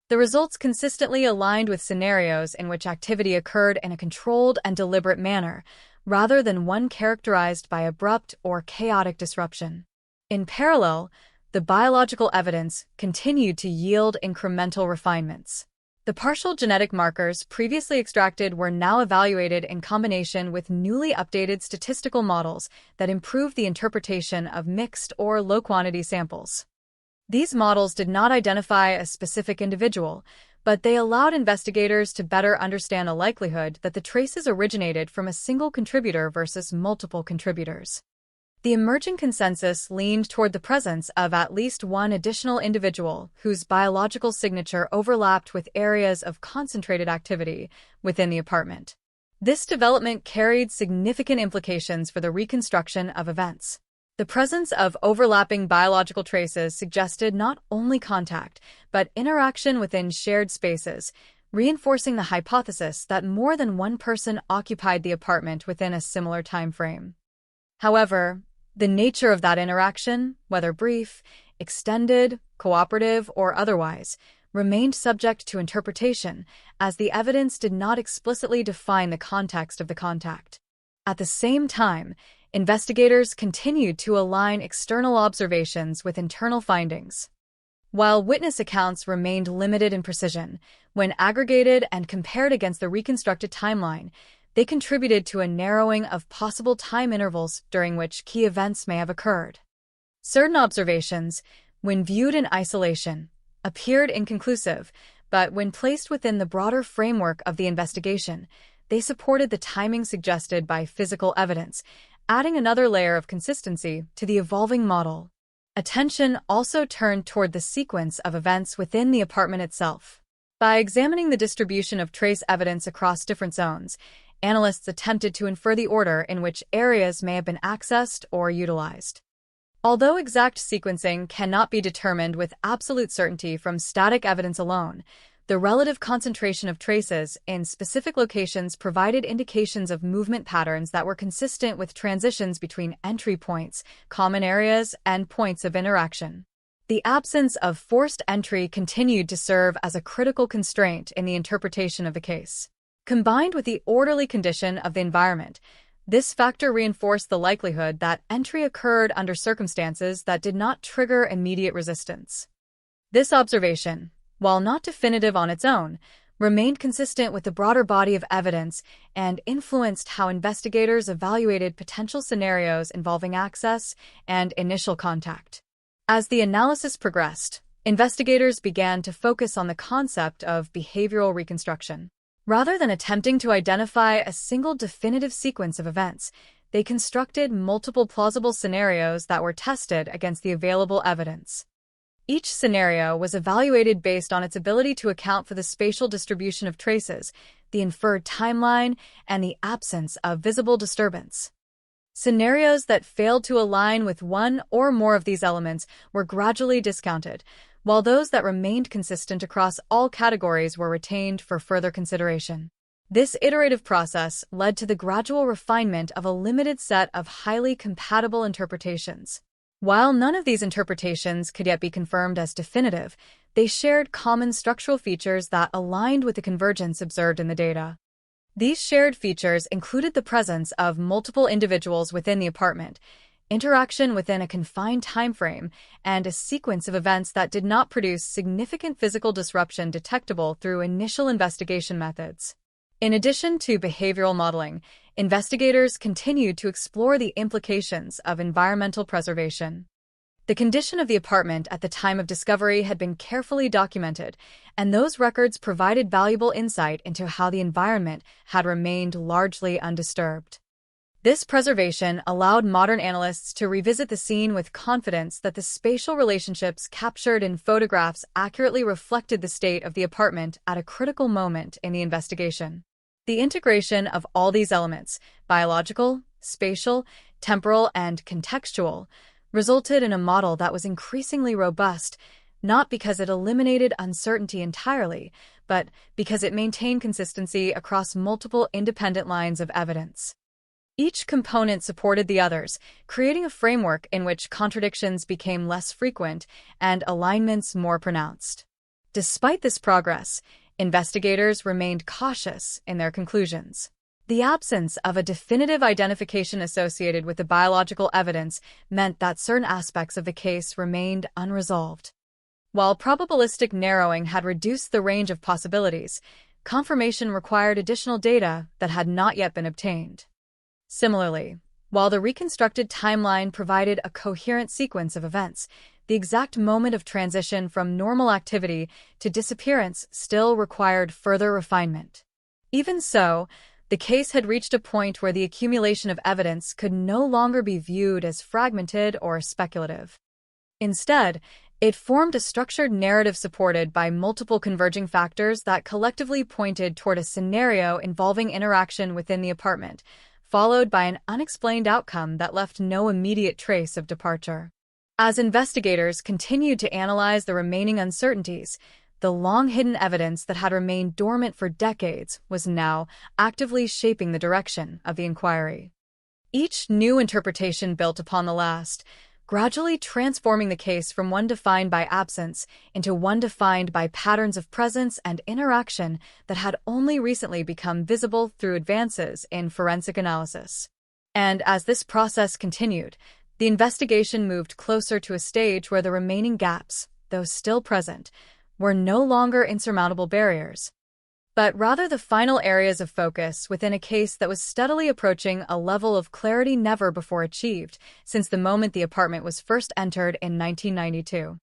The results consistently aligned with scenarios in which activity occurred in a controlled and deliberate manner, rather than one characterized by abrupt or chaotic disruption. In parallel, the biological evidence continued to yield incremental refinements. The partial genetic markers previously extracted were now evaluated in combination with newly updated statistical models that improved the interpretation of mixed or low-quantity samples. These models did not identify a specific individual, but they allowed investigators to better understand the likelihood that the traces originated from a single contributor versus multiple contributors. The emerging consensus leaned toward the presence of at least one additional individual whose biological signature overlapped with areas of concentrated activity within the apartment. This development carried significant implications for the reconstruction of events. The presence of overlapping biological traces suggested not only contact, but interaction within shared spaces, reinforcing the hypothesis that more than one person occupied the apartment within a similar time frame. However, the nature of that interaction, whether brief, extended, cooperative, or otherwise, remained subject to interpretation, as the evidence did not explicitly define the context of the contact. At the same time, investigators continued to align external observations with internal findings. While witness accounts remained limited in precision, when aggregated and compared against the reconstructed timeline, they contributed to a narrowing of possible time intervals during which key events may have occurred. Certain observations, when viewed in isolation, appeared inconclusive, but when placed within the broader framework of the investigation, they supported the timing suggested by physical evidence, adding another layer of consistency to the evolving model. Attention also turned toward the sequence of events within the apartment itself. By examining the distribution of trace evidence across different zones, analysts attempted to infer the order in which areas may have been accessed or utilized. Although exact sequencing cannot be determined with absolute certainty from static evidence alone, the relative concentration of traces in specific locations provided indications of movement patterns that were consistent with transitions between entry points, common areas, and points of interaction. The absence of forced entry continued to serve as a critical constraint in the interpretation of the case. Combined with the orderly condition of the environment, this factor reinforced the likelihood that entry occurred under circumstances that did not trigger immediate resistance. This observation, while not definitive on its own, remained consistent with the broader body of evidence and influenced how investigators evaluated potential scenarios involving access and initial contact. As the analysis progressed, investigators began to focus on the concept of behavioral reconstruction. Rather than attempting to identify a single definitive sequence of events, they constructed multiple plausible scenarios that were tested against the available evidence. Each scenario was evaluated based on its ability to account for the spatial distribution of traces, the inferred timeline, and the absence of visible disturbance. Scenarios that failed to align with one or more of these elements were gradually discounted, while those that remained consistent across all categories were retained for further consideration. This iterative process led to the gradual refinement of a limited set of highly compatible interpretations. While none of these interpretations could yet be confirmed as definitive, they shared common structural features that aligned with the convergence observed in the data. These shared features included the presence of multiple individuals within the apartment, interaction within a confined time frame, and a sequence of events that did not produce significant physical disruption detectable through initial investigation methods. In addition to behavioral modeling, investigators continued to explore the implications of environmental preservation. The condition of the apartment at the time of discovery had been carefully documented, and those records provided valuable insight into how the environment had remained largely undisturbed. This preservation allowed modern analysts to revisit the scene with confidence that the spatial relationships captured in photographs accurately reflected the state of the apartment at a critical moment in the investigation. The integration of all these elements, biological, spatial, temporal, and contextual, resulted in a model that was increasingly robust, not because it eliminated uncertainty entirely, but because it maintained consistency across multiple independent lines of evidence. Each component supported the others, creating a framework in which contradictions became less frequent and alignments more pronounced. Despite this progress, investigators remained cautious in their conclusions. The absence of a definitive identification associated with the biological evidence meant that certain aspects of the case remained unresolved. While probabilistic narrowing had reduced the range of possibilities, confirmation required additional data that had not yet been obtained. Similarly, while the reconstructed timeline provided a coherent sequence of events, the exact moment of transition from normal activity to disappearance still required further refinement. Even so, the case had reached a point where the accumulation of evidence could no longer be viewed as fragmented or speculative. Instead, it formed a structured narrative supported by multiple converging factors that collectively pointed toward a scenario involving interaction within the apartment, followed by an unexplained outcome that left no immediate trace of departure. As investigators continued to analyze the remaining uncertainties, the long-hidden evidence that had remained dormant for decades was now actively shaping the direction of the inquiry. Each new interpretation built upon the last, gradually transforming the case from one defined by absence into one defined by patterns of presence and interaction that had only recently become visible through advances in forensic analysis. And as this process continued, the investigation moved closer to a stage where the remaining gaps, though still present, were no longer insurmountable barriers, but rather the final areas of focus within a case that was steadily approaching a level of clarity never before achieved since the moment the apartment was first entered in 1992.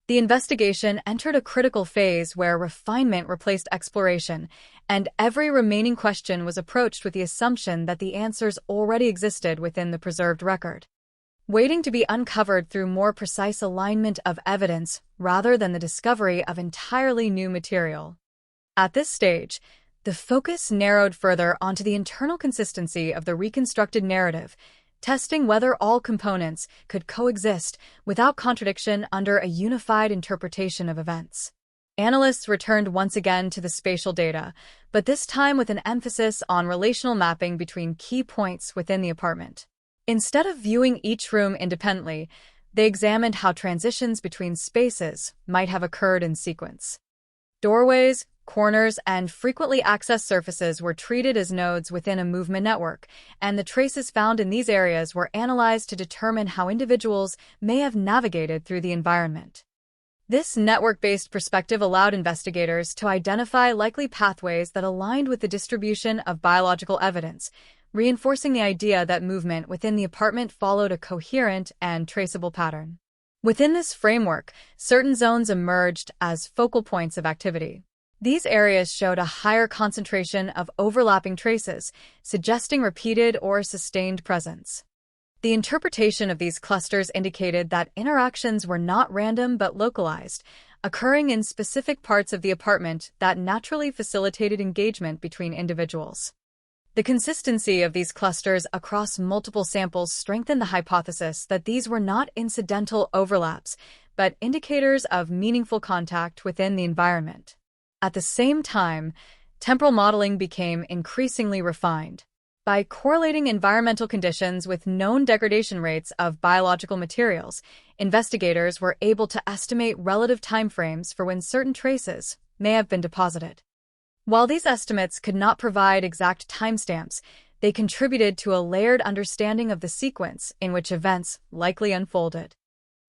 The investigation entered a critical phase where refinement replaced exploration, and every remaining question was approached with the assumption that the answers already existed within the preserved record, waiting to be uncovered through more precise alignment of evidence rather than the discovery of entirely new material. At this stage, the focus narrowed further onto the internal consistency of the reconstructed narrative, testing whether all components could coexist without contradiction under a unified interpretation of events. Analysts returned once again to the spatial data, but this time with an emphasis on relational mapping between key points within the apartment. Instead of viewing each room independently, they examined how transitions between spaces might have occurred in sequence. Doorways, corners, and frequently accessed surfaces were treated as nodes within a movement network, and the traces found in these areas were analyzed to determine how individuals may have navigated through the environment. This network-based perspective allowed investigators to identify likely pathways that aligned with the distribution of biological evidence, reinforcing the idea that movement within the apartment followed a coherent and traceable pattern. Within this framework, certain zones emerged as focal points of activity. These areas showed a higher concentration of overlapping traces, suggesting repeated or sustained presence. The interpretation of these clusters indicated that interactions were not random but localized, occurring in specific parts of the apartment that naturally facilitated engagement between individuals. The consistency of these clusters across multiple samples strengthened the hypothesis that these were not incidental overlaps, but indicators of meaningful contact within the environment. At the same time, temporal modeling became increasingly refined. By correlating environmental conditions with known degradation rates of biological materials, investigators were able to estimate relative timeframes for when certain traces may have been deposited. While these estimates could not provide exact timestamps, they contributed to a layered understanding of the sequence in which events likely unfolded.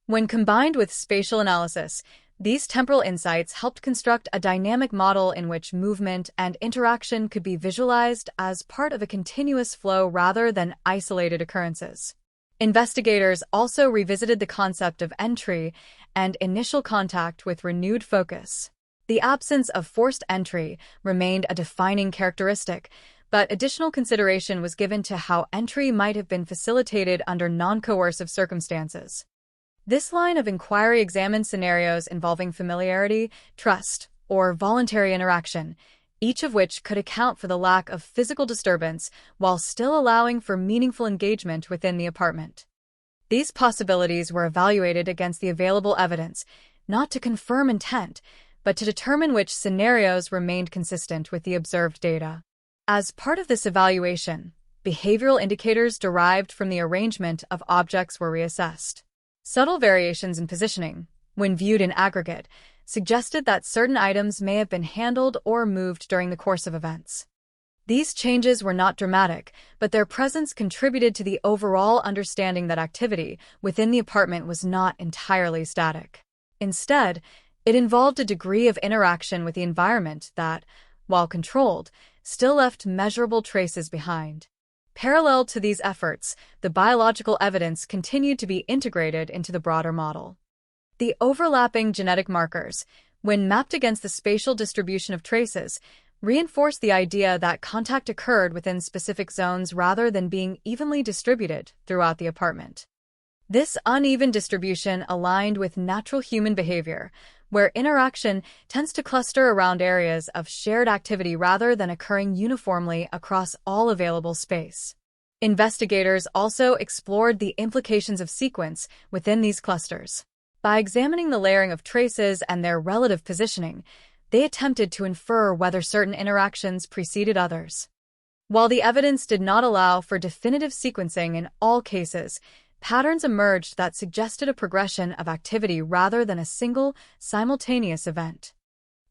When combined with spatial analysis, these temporal insights helped construct a dynamic model in which movement and interaction could be visualized as part of a continuous flow rather than isolated occurrences. Investigators also revisited the concept of entry and initial contact with renewed focus. The absence of forced entry remained a defining characteristic, but additional consideration was given to how entry might have been facilitated under non-coercive circumstances. This line of inquiry examined scenarios involving familiarity, trust, or voluntary interaction, each of which could account for the lack of physical disturbance while still allowing for meaningful engagement within the apartment. These possibilities were evaluated against the available evidence, not to confirm intent, but to determine which scenarios remained consistent with the observed data. As part of this evaluation, behavioral indicators derived from the arrangement of objects were reassessed. Subtle variations in positioning, when viewed in aggregate, suggested that certain items may have been handled or moved during the course of events. These changes were not dramatic, but their presence contributed to the overall understanding that activity within the apartment was not entirely static. Instead, it involved a degree of interaction with the environment that, while controlled, still left measurable traces behind. Parallel to these efforts, the biological evidence continued to be integrated into the broader model. The overlapping genetic markers, when mapped against the spatial distribution of traces, reinforced the idea that contact occurred within specific zones rather than being evenly distributed throughout the apartment. This uneven distribution aligned with natural human behavior, where interaction tends to cluster around areas of shared activity rather than occurring uniformly across all available space. Investigators also explored the implications of sequence within these clusters. By examining the layering of traces and their relative positioning, they attempted to infer whether certain interactions preceded others. While the evidence did not allow for definitive sequencing in all cases, patterns emerged that suggested a progression of activity rather than a single, simultaneous event.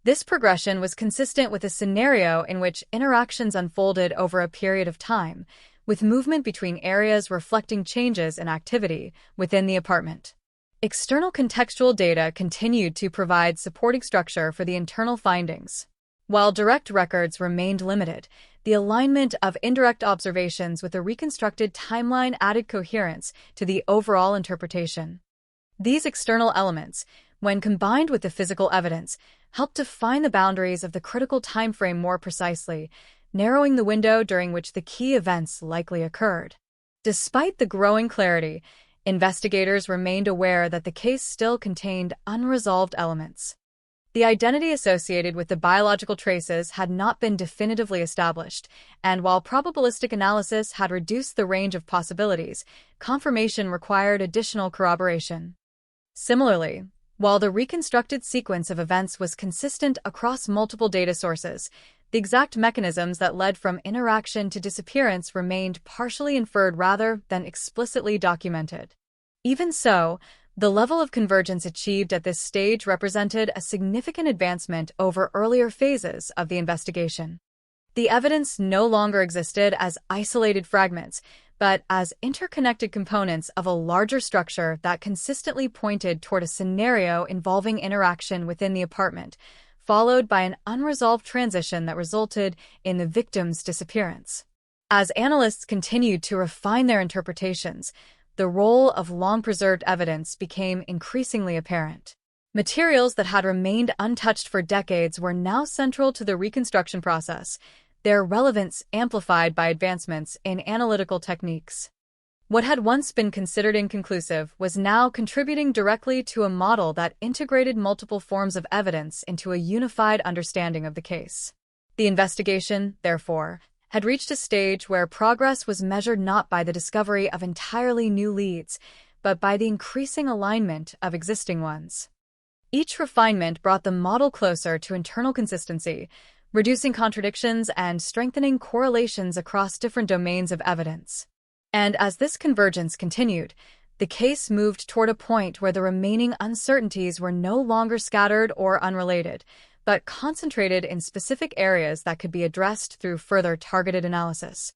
This progression was consistent with a scenario in which interactions unfolded over a period of time, with movement between areas reflecting changes in activity within the apartment. External contextual data continued to provide supporting structure for the internal findings. While direct records remained limited, the alignment of indirect observations with a reconstructed timeline added coherence to the overall interpretation. These external elements, when combined with the physical evidence, helped define the boundaries of the critical timeframe more precisely, narrowing the window during which the key events likely occurred. Despite the growing clarity, investigators remained aware that the case still contained unresolved elements. The identity associated with the biological traces had not been definitively established, and while probabilistic analysis had reduced the range of possibilities, confirmation required additional corroboration. Similarly, while the reconstructed sequence of events was consistent across multiple data sources, the exact mechanisms that led from interaction to disappearance remained partially inferred rather than explicitly documented. Even so, the level of convergence achieved at this stage represented a significant advancement over earlier phases of the investigation. The evidence no longer existed as isolated fragments, but as interconnected components of a larger structure that consistently pointed toward a scenario involving interaction within the apartment, followed by an unresolved transition that resulted in the victim's disappearance. As analysts continued to refine their interpretations, the role of long-preserved evidence became increasingly apparent. Materials that had remained untouched for decades were now central to the reconstruction process, their relevance amplified by advancements in analytical techniques. What had once been considered inconclusive was now contributing directly to a model that integrated multiple forms of evidence into a unified understanding of the case. The investigation, therefore, had reached a stage where progress was measured not by the discovery of entirely new leads, but by the increasing alignment of existing ones. Each refinement brought the model closer to internal consistency, reducing contradictions and strengthening correlations across different domains of evidence. And as this convergence continued, the case moved toward a point where the remaining uncertainties were no longer scattered or unrelated, but concentrated in specific areas that could be addressed through further targeted analysis,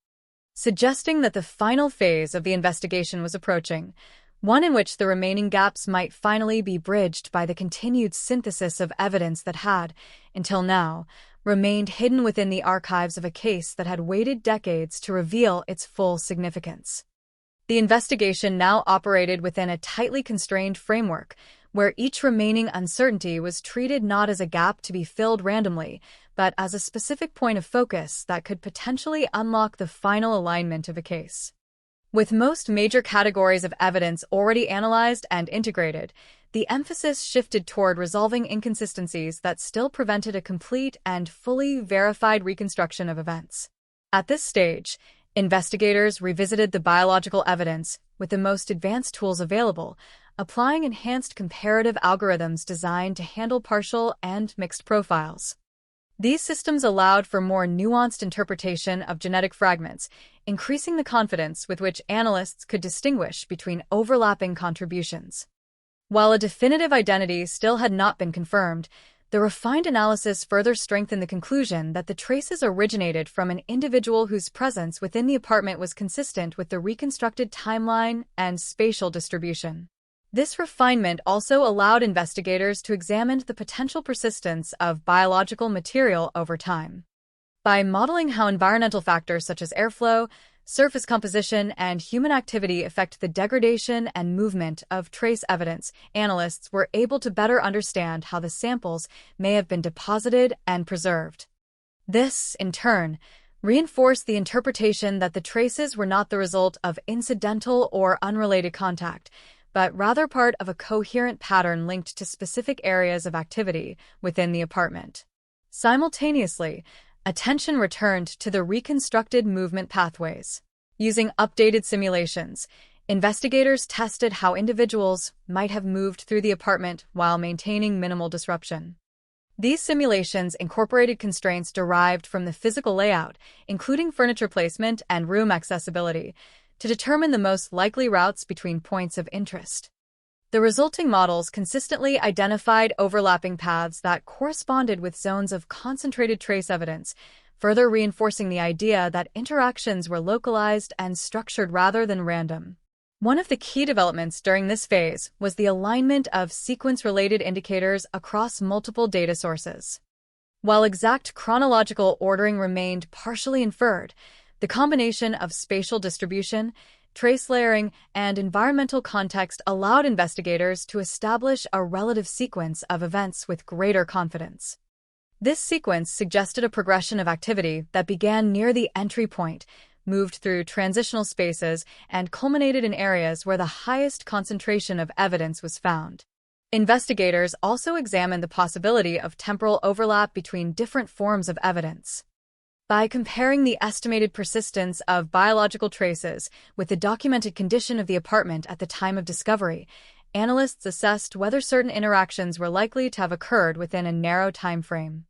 suggesting that the final phase of the investigation was approaching, one in which the remaining gaps might finally be bridged by the continued synthesis of evidence that had, until now, remained hidden within the archives of a case that had waited decades to reveal its full significance. The investigation now operated within a tightly constrained framework, where each remaining uncertainty was treated not as a gap to be filled randomly, but as a specific point of focus that could potentially unlock the final alignment of a case. With most major categories of evidence already analyzed and integrated, the emphasis shifted toward resolving inconsistencies that still prevented a complete and fully verified reconstruction of events. At this stage, investigators revisited the biological evidence with the most advanced tools available, applying enhanced comparative algorithms designed to handle partial and mixed profiles. These systems allowed for more nuanced interpretation of genetic fragments, increasing the confidence with which analysts could distinguish between overlapping contributions. While a definitive identity still had not been confirmed, the refined analysis further strengthened the conclusion that the traces originated from an individual whose presence within the apartment was consistent with the reconstructed timeline and spatial distribution. This refinement also allowed investigators to examine the potential persistence of biological material over time. By modeling how environmental factors such as airflow, surface composition, and human activity affect the degradation and movement of trace evidence, analysts were able to better understand how the samples may have been deposited and preserved. This, in turn, reinforced the interpretation that the traces were not the result of incidental or unrelated contact, but rather part of a coherent pattern linked to specific areas of activity within the apartment. Simultaneously, attention returned to the reconstructed movement pathways. Using updated simulations, investigators tested how individuals might have moved through the apartment while maintaining minimal disruption. These simulations incorporated constraints derived from the physical layout, including furniture placement and room accessibility, to determine the most likely routes between points of interest. The resulting models consistently identified overlapping paths that corresponded with zones of concentrated trace evidence, further reinforcing the idea that interactions were localized and structured rather than random. One of the key developments during this phase was the alignment of sequence-related indicators across multiple data sources. While exact chronological ordering remained partially inferred, the combination of spatial distribution, trace layering, and environmental context allowed investigators to establish a relative sequence of events with greater confidence. This sequence suggested a progression of activity that began near the entry point, moved through transitional spaces, and culminated in areas where the highest concentration of evidence was found. Investigators also examined the possibility of temporal overlap between different forms of evidence. By comparing the estimated persistence of biological traces with the documented condition of the apartment at the time of discovery, analysts assessed whether certain interactions were likely to have occurred within a narrow time frame.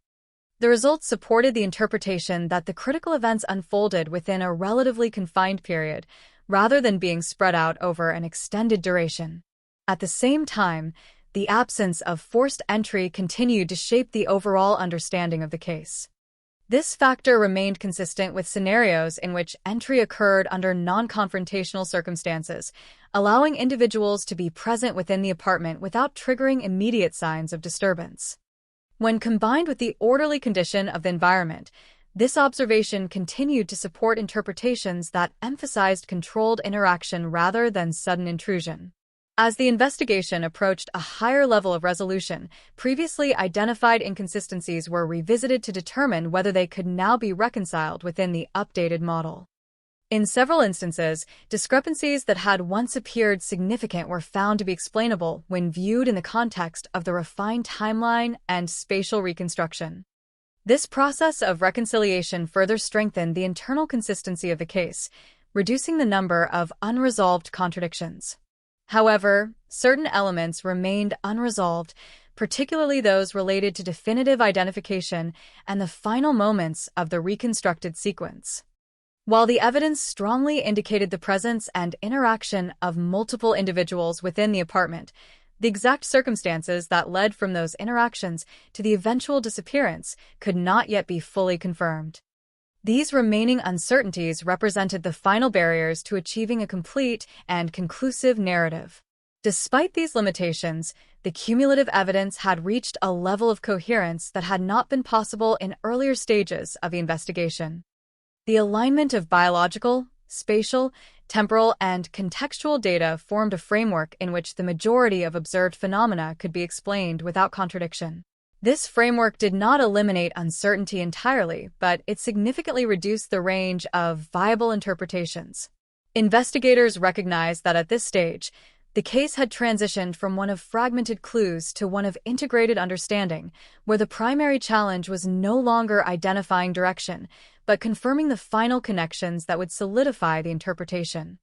The results supported the interpretation that the critical events unfolded within a relatively confined period, rather than being spread out over an extended duration. At the same time, the absence of forced entry continued to shape the overall understanding of the case. This factor remained consistent with scenarios in which entry occurred under non-confrontational circumstances, allowing individuals to be present within the apartment without triggering immediate signs of disturbance. When combined with the orderly condition of the environment, this observation continued to support interpretations that emphasized controlled interaction rather than sudden intrusion. As the investigation approached a higher level of resolution, previously identified inconsistencies were revisited to determine whether they could now be reconciled within the updated model. In several instances, discrepancies that had once appeared significant were found to be explainable when viewed in the context of the refined timeline and spatial reconstruction. This process of reconciliation further strengthened the internal consistency of the case, reducing the number of unresolved contradictions. However, certain elements remained unresolved, particularly those related to definitive identification and the final moments of the reconstructed sequence. While the evidence strongly indicated the presence and interaction of multiple individuals within the apartment, the exact circumstances that led from those interactions to the eventual disappearance could not yet be fully confirmed. These remaining uncertainties represented the final barriers to achieving a complete and conclusive narrative. Despite these limitations, the cumulative evidence had reached a level of coherence that had not been possible in earlier stages of the investigation. The alignment of biological, spatial, temporal, and contextual data formed a framework in which the majority of observed phenomena could be explained without contradiction. This framework did not eliminate uncertainty entirely, but it significantly reduced the range of viable interpretations. Investigators recognized that at this stage, the case had transitioned from one of fragmented clues to one of integrated understanding, where the primary challenge was no longer identifying direction, but confirming the final connections that would solidify the interpretation.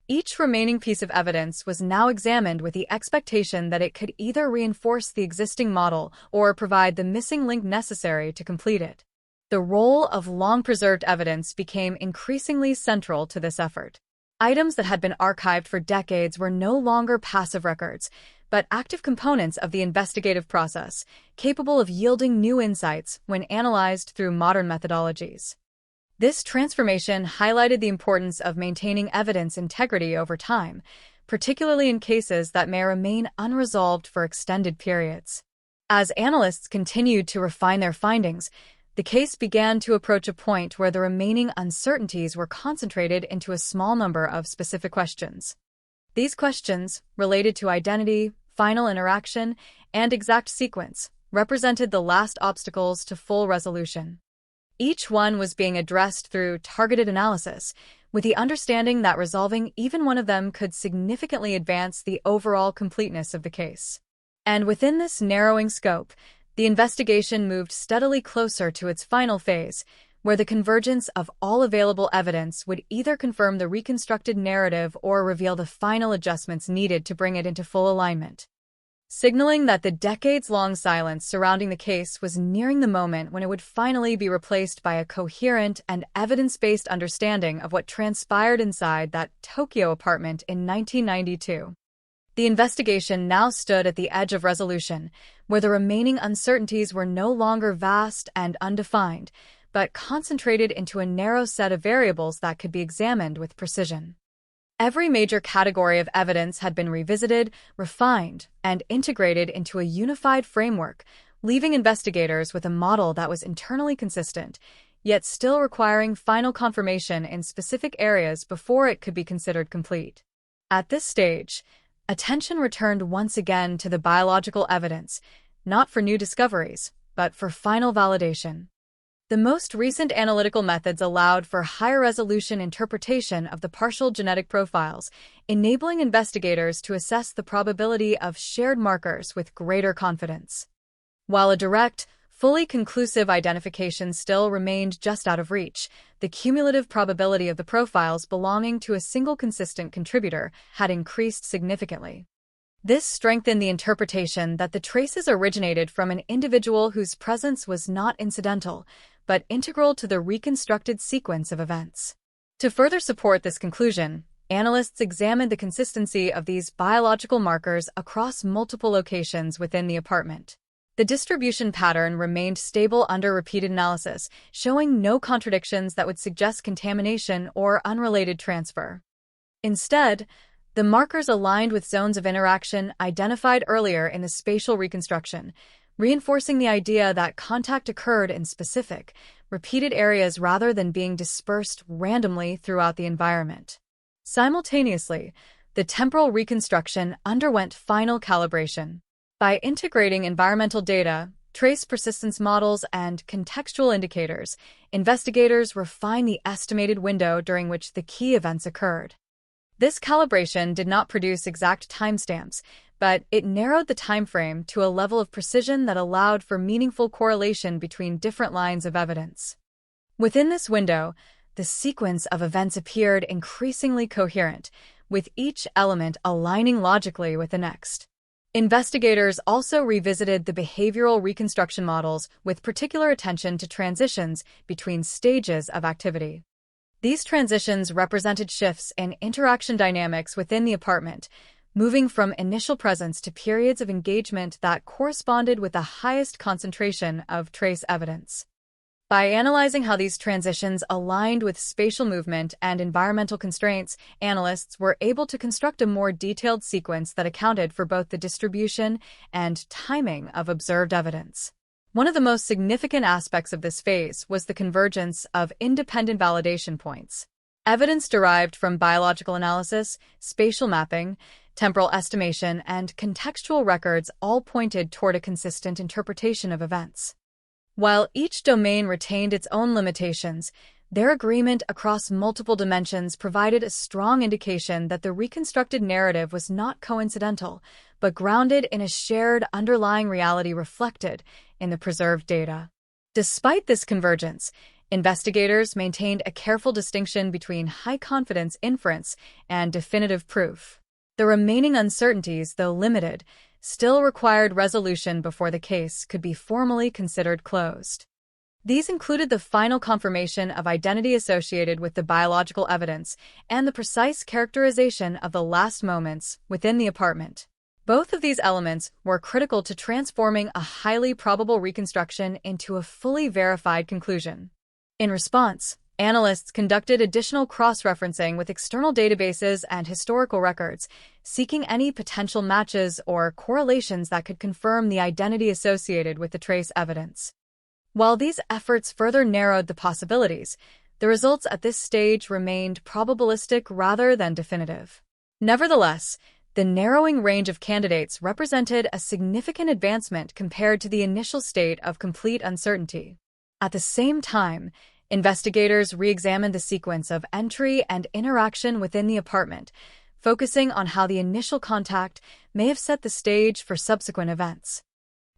Each remaining piece of evidence was now examined with the expectation that it could either reinforce the existing model or provide the missing link necessary to complete it. The role of long-preserved evidence became increasingly central to this effort. Items that had been archived for decades were no longer passive records, but active components of the investigative process, capable of yielding new insights when analyzed through modern methodologies. This transformation highlighted the importance of maintaining evidence integrity over time, particularly in cases that may remain unresolved for extended periods. As analysts continued to refine their findings, the case began to approach a point where the remaining uncertainties were concentrated into a small number of specific questions. These questions, related to identity, final interaction, and exact sequence, represented the last obstacles to full resolution. Each one was being addressed through targeted analysis, with the understanding that resolving even one of them could significantly advance the overall completeness of the case. And within this narrowing scope, the investigation moved steadily closer to its final phase, where the convergence of all available evidence would either confirm the reconstructed narrative or reveal the final adjustments needed to bring it into full alignment. Signaling that the decades-long silence surrounding the case was nearing the moment when it would finally be replaced by a coherent and evidence-based understanding of what transpired inside that Tokyo apartment in 1992. The investigation now stood at the edge of resolution, where the remaining uncertainties were no longer vast and undefined, but concentrated into a narrow set of variables that could be examined with precision. Every major category of evidence had been revisited, refined, and integrated into a unified framework, leaving investigators with a model that was internally consistent, yet still requiring final confirmation in specific areas before it could be considered complete. At this stage, attention returned once again to the biological evidence, not for new discoveries, but for final validation. The most recent analytical methods allowed for higher resolution interpretation of the partial genetic profiles, enabling investigators to assess the probability of shared markers with greater confidence. While a direct, fully conclusive identification still remained just out of reach, the cumulative probability of the profiles belonging to a single consistent contributor had increased significantly. This strengthened the interpretation that the traces originated from an individual whose presence was not incidental, but integral to the reconstructed sequence of events. To further support this conclusion, analysts examined the consistency of these biological markers across multiple locations within the apartment. The distribution pattern remained stable under repeated analysis, showing no contradictions that would suggest contamination or unrelated transfer. Instead, the markers aligned with zones of interaction identified earlier in the spatial reconstruction, reinforcing the idea that contact occurred in specific, repeated areas rather than being dispersed randomly throughout the environment. Simultaneously, the temporal reconstruction underwent final calibration. By integrating environmental data, trace persistence models, and contextual indicators, investigators refine the estimated window during which the key events occurred. This calibration did not produce exact timestamps, but it narrowed the timeframe to a level of precision that allowed for meaningful correlation between different lines of evidence. Within this window, the sequence of events appeared increasingly coherent, with each element aligning logically with the next. Investigators also revisited the behavioral reconstruction models with particular attention to transitions between stages of activity. These transitions represented shifts in interaction dynamics within the apartment, moving from initial presence to periods of engagement that corresponded with the highest concentration of trace evidence. By analyzing how these transitions aligned with spatial movement and environmental constraints, analysts were able to construct a more detailed sequence that accounted for both the distribution and timing of observed evidence. One of the most significant aspects of this phase was the convergence of independent validation points. Evidence derived from biological analysis, spatial mapping, temporal estimation, and contextual records all pointed toward a consistent interpretation of events. While each domain retained its own limitations, their agreement across multiple dimensions provided a strong indication that the reconstructed narrative was not coincidental, but grounded in a shared underlying reality reflected in the preserved data. Despite this convergence, investigators maintained a careful distinction between high-confidence inference and definitive proof. The remaining uncertainties, though limited, still required resolution before the case could be formally considered closed. These included the final confirmation of identity associated with the biological evidence and the precise characterization of the last moments within the apartment. Both of these elements were critical to transforming a highly probable reconstruction into a fully verified conclusion. In response, analysts conducted additional cross-referencing with external databases and historical records, seeking any potential matches or correlations that could confirm the identity associated with the trace evidence. While these efforts further narrowed the possibilities, the results at this stage remained probabilistic rather than definitive. Nevertheless, the narrowing range of candidates represented a significant advancement compared to the initial state of complete uncertainty. At the same time, investigators re-examined the sequence of entry and interaction within the apartment, focusing on how the initial contact may have set the stage for subsequent events.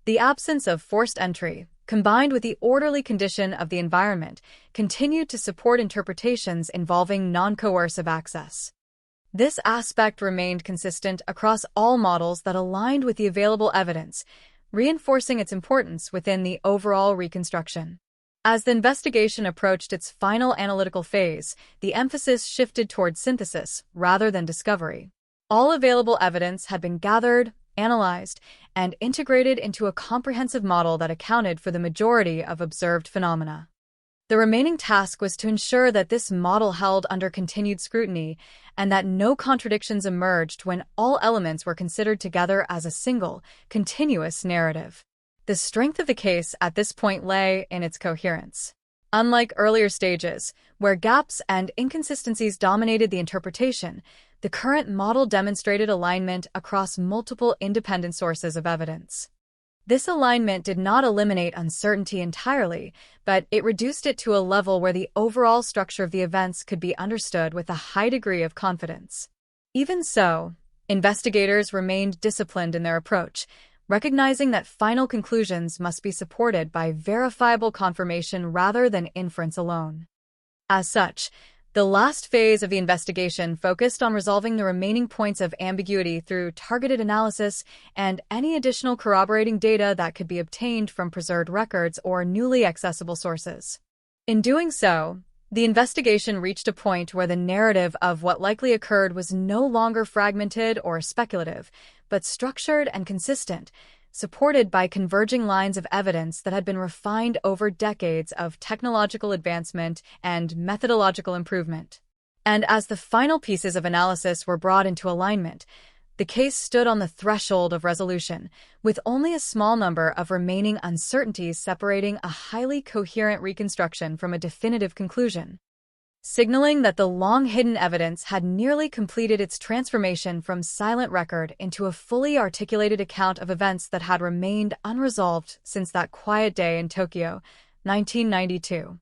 The absence of forced entry, combined with the orderly condition of the environment, continued to support interpretations involving non-coercive access. This aspect remained consistent across all models that aligned with the available evidence, reinforcing its importance within the overall reconstruction. As the investigation approached its final analytical phase, the emphasis shifted toward synthesis rather than discovery. All available evidence had been gathered, analyzed, and integrated into a comprehensive model that accounted for the majority of observed phenomena. The remaining task was to ensure that this model held under continued scrutiny and that no contradictions emerged when all elements were considered together as a single, continuous narrative. The strength of the case at this point lay in its coherence. Unlike earlier stages, where gaps and inconsistencies dominated the interpretation, the current model demonstrated alignment across multiple independent sources of evidence. This alignment did not eliminate uncertainty entirely, but it reduced it to a level where the overall structure of the events could be understood with a high degree of confidence. Even so, investigators remained disciplined in their approach, recognizing that final conclusions must be supported by verifiable confirmation rather than inference alone. As such, the last phase of the investigation focused on resolving the remaining points of ambiguity through targeted analysis and any additional corroborating data that could be obtained from preserved records or newly accessible sources. In doing so, the investigation reached a point where the narrative of what likely occurred was no longer fragmented or speculative, but structured and consistent, supported by converging lines of evidence that had been refined over decades of technological advancement and methodological improvement. And as the final pieces of analysis were brought into alignment, the case stood on the threshold of resolution, with only a small number of remaining uncertainties separating a highly coherent reconstruction from a definitive conclusion, signaling that the long-hidden evidence had nearly completed its transformation from silent record into a fully articulated account of events that had remained unresolved since that quiet day in Tokyo, 1992.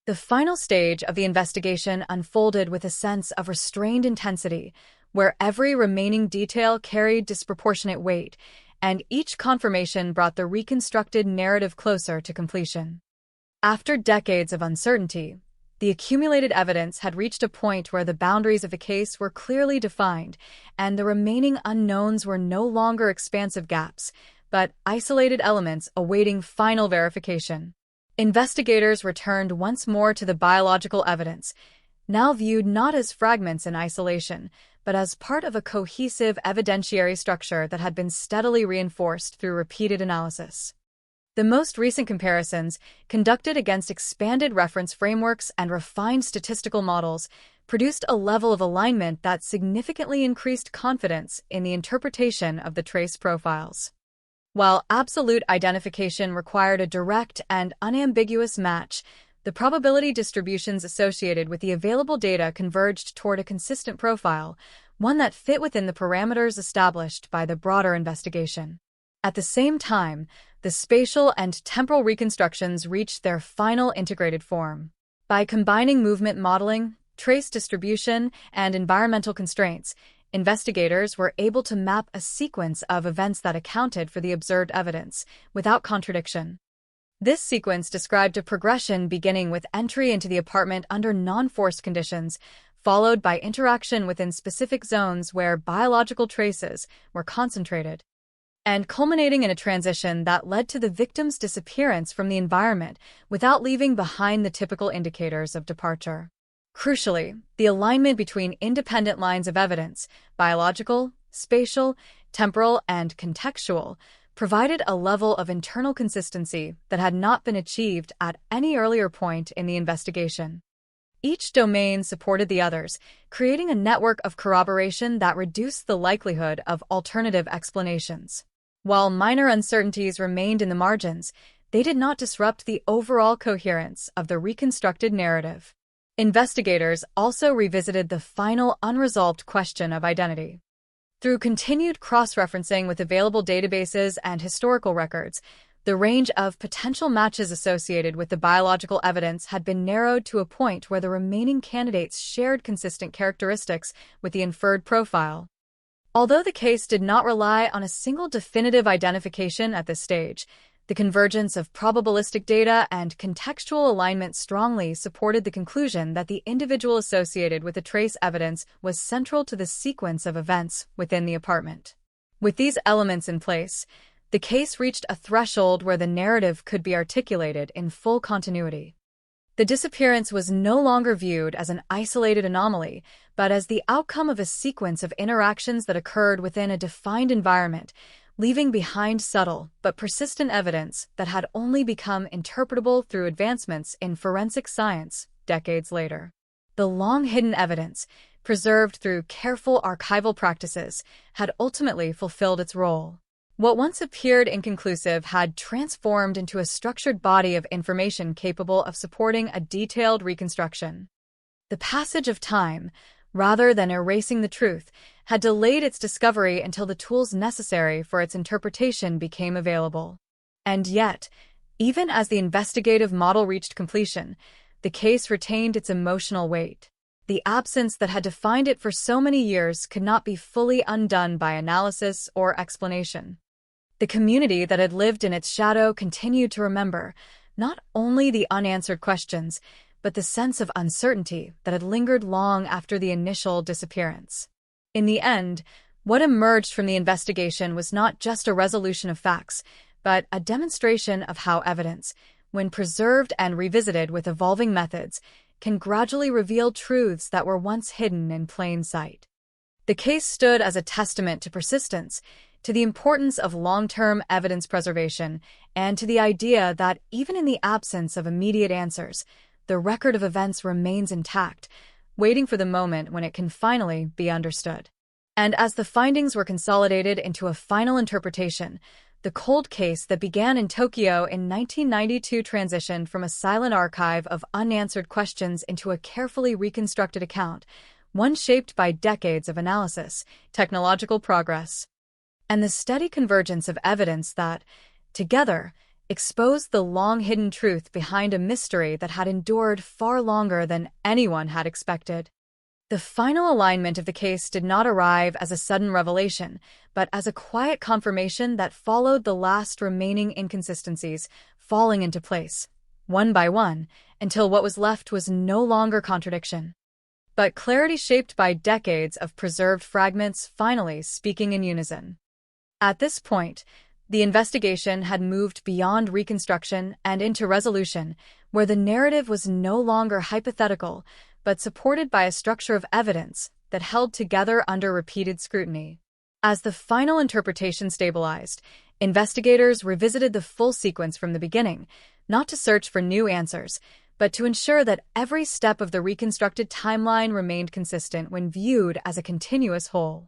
The final stage of the investigation unfolded with a sense of restrained intensity, where every remaining detail carried disproportionate weight, and each confirmation brought the reconstructed narrative closer to completion. After decades of uncertainty, the accumulated evidence had reached a point where the boundaries of the case were clearly defined, and the remaining unknowns were no longer expansive gaps, but isolated elements awaiting final verification. Investigators returned once more to the biological evidence, now viewed not as fragments in isolation, but as part of a cohesive evidentiary structure that had been steadily reinforced through repeated analysis. The most recent comparisons, conducted against expanded reference frameworks and refined statistical models, produced a level of alignment that significantly increased confidence in the interpretation of the trace profiles. While absolute identification required a direct and unambiguous match, the probability distributions associated with the available data converged toward a consistent profile, one that fit within the parameters established by the broader investigation. At the same time, the spatial and temporal reconstructions reached their final integrated form. By combining movement modeling, trace distribution, and environmental constraints, investigators were able to map a sequence of events that accounted for the observed evidence, without contradiction. This sequence described a progression beginning with entry into the apartment under non-forced conditions, followed by interaction within specific zones where biological traces were concentrated, and culminating in a transition that led to the victim's disappearance from the environment without leaving behind the typical indicators of departure. Crucially, the alignment between independent lines of evidence, biological, spatial, temporal, and contextual, provided a level of internal consistency that had not been achieved at any earlier point in the investigation. Each domain supported the others, creating a network of corroboration that reduced the likelihood of alternative explanations. While minor uncertainties remained in the margins, they did not disrupt the overall coherence of the reconstructed narrative. Investigators also revisited the final unresolved question of identity. Through continued cross-referencing with available databases and historical records, the range of potential matches associated with the biological evidence had been narrowed to a point where the remaining candidates shared consistent characteristics with the inferred profile. Although the case did not rely on a single definitive identification at this stage, the convergence of probabilistic data and contextual alignment strongly supported the conclusion that the individual associated with the trace evidence was central to the sequence of events within the apartment. With these elements in place, the case reached a threshold where the narrative could be articulated in full continuity. The disappearance was no longer viewed as an isolated anomaly, but as the outcome of a sequence of interactions that occurred within a defined environment, leaving behind subtle but persistent evidence that had only become interpretable through advancements in forensic science decades later. The long-hidden evidence, preserved through careful archival practices, had ultimately fulfilled its role. What once appeared inconclusive had transformed into a structured body of information capable of supporting a detailed reconstruction. The passage of time, rather than erasing the truth, had delayed its discovery until the tools necessary for its interpretation became available. And yet, even as the investigative model reached completion, the case retained its emotional weight. The absence that had defined it for so many years could not be fully undone by analysis or explanation. The community that had lived in its shadow continued to remember not only the unanswered questions, but the sense of uncertainty that had lingered long after the initial disappearance. In the end, what emerged from the investigation was not just a resolution of facts, but a demonstration of how evidence, when preserved and revisited with evolving methods, can gradually reveal truths that were once hidden in plain sight. The case stood as a testament to persistence, to the importance of long-term evidence preservation, and to the idea that even in the absence of immediate answers, the record of events remains intact, waiting for the moment when it can finally be understood. And as the findings were consolidated into a final interpretation, the cold case that began in Tokyo in 1992 transitioned from a silent archive of unanswered questions into a carefully reconstructed account, one shaped by decades of analysis, technological progress, and the steady convergence of evidence that, together, exposed the long-hidden truth behind a mystery that had endured far longer than anyone had expected. The final alignment of the case did not arrive as a sudden revelation, but as a quiet confirmation that followed the last remaining inconsistencies falling into place, one by one, until what was left was no longer contradiction, but clarity shaped by decades of preserved fragments finally speaking in unison. At this point, the investigation had moved beyond reconstruction and into resolution, where the narrative was no longer hypothetical, but supported by a structure of evidence that held together under repeated scrutiny. As the final interpretation stabilized, investigators revisited the full sequence from the beginning, not to search for new answers, but to ensure that every step of the reconstructed timeline remained consistent when viewed as a continuous whole.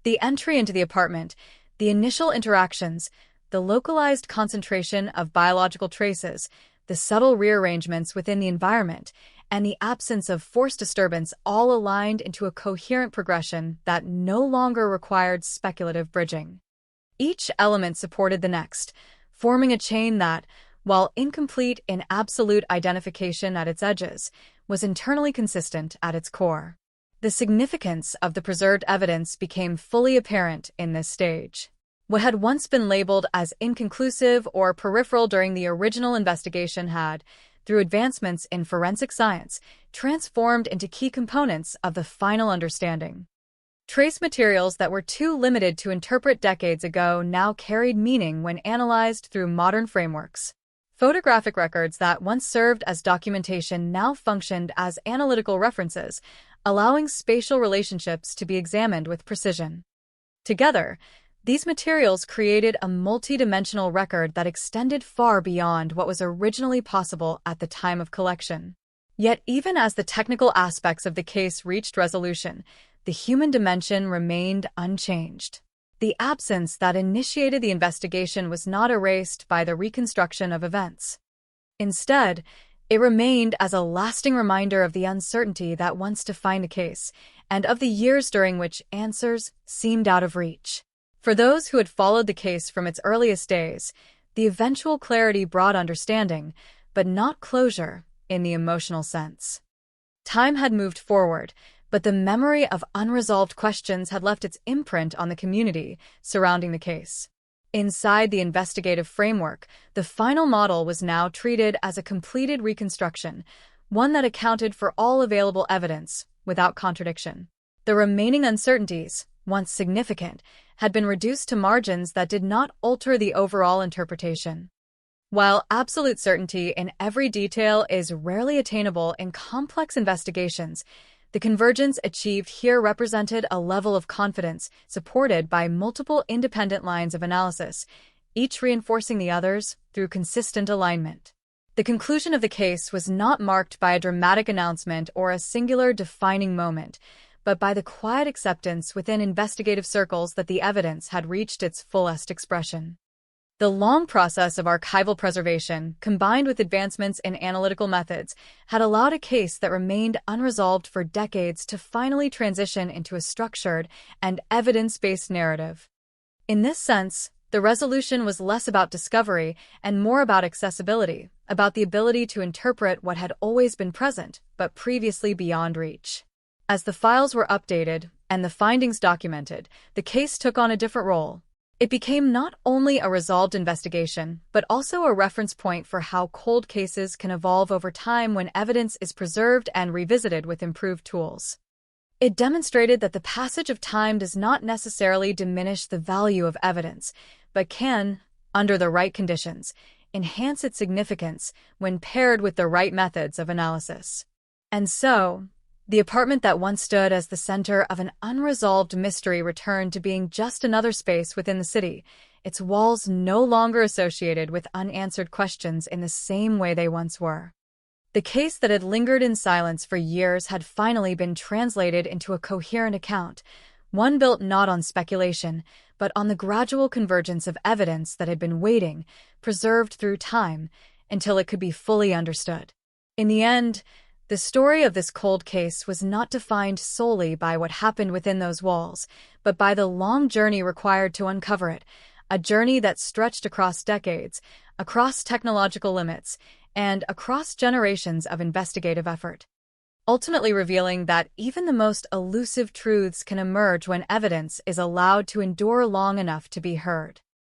The entry into the apartment, the initial interactions, the localized concentration of biological traces, the subtle rearrangements within the environment, and the absence of forced disturbance all aligned into a coherent progression that no longer required speculative bridging. Each element supported the next, forming a chain that, while incomplete in absolute identification at its edges, was internally consistent at its core. The significance of the preserved evidence became fully apparent in this stage. What had once been labeled as inconclusive or peripheral during the original investigation had, through advancements in forensic science, transformed into key components of the final understanding. Trace materials that were too limited to interpret decades ago now carried meaning when analyzed through modern frameworks. Photographic records that once served as documentation now functioned as analytical references, allowing spatial relationships to be examined with precision. Together, these materials created a multi-dimensional record that extended far beyond what was originally possible at the time of collection. Yet even as the technical aspects of the case reached resolution, the human dimension remained unchanged. The absence that initiated the investigation was not erased by the reconstruction of events. Instead, it remained as a lasting reminder of the uncertainty that once defined the case, and of the years during which answers seemed out of reach. For those who had followed the case from its earliest days, the eventual clarity brought understanding, but not closure in the emotional sense. Time had moved forward, but the memory of unresolved questions had left its imprint on the community surrounding the case. Inside the investigative framework, the final model was now treated as a completed reconstruction, one that accounted for all available evidence without contradiction. The remaining uncertainties, once significant, had been reduced to margins that did not alter the overall interpretation. While absolute certainty in every detail is rarely attainable in complex investigations, the convergence achieved here represented a level of confidence supported by multiple independent lines of analysis, each reinforcing the others through consistent alignment. The conclusion of the case was not marked by a dramatic announcement or a singular defining moment, but by the quiet acceptance within investigative circles that the evidence had reached its fullest expression. The long process of archival preservation, combined with advancements in analytical methods, had allowed a case that remained unresolved for decades to finally transition into a structured and evidence-based narrative. In this sense, the resolution was less about discovery and more about accessibility, about the ability to interpret what had always been present, but previously beyond reach. As the files were updated and the findings documented, the case took on a different role. It became not only a resolved investigation, but also a reference point for how cold cases can evolve over time when evidence is preserved and revisited with improved tools. It demonstrated that the passage of time does not necessarily diminish the value of evidence, but can, under the right conditions, enhance its significance when paired with the right methods of analysis. And so, The apartment that once stood as the center of an unresolved mystery returned to being just another space within the city, its walls no longer associated with unanswered questions in the same way they once were. The case that had lingered in silence for years had finally been translated into a coherent account, one built not on speculation, but on the gradual convergence of evidence that had been waiting, preserved through time, until it could be fully understood. In the end, the story of this cold case was not defined solely by what happened within those walls, but by the long journey required to uncover it, a journey that stretched across decades, across technological limits, and across generations of investigative effort, ultimately revealing that even the most elusive truths can emerge when evidence is allowed to endure long enough to be heard.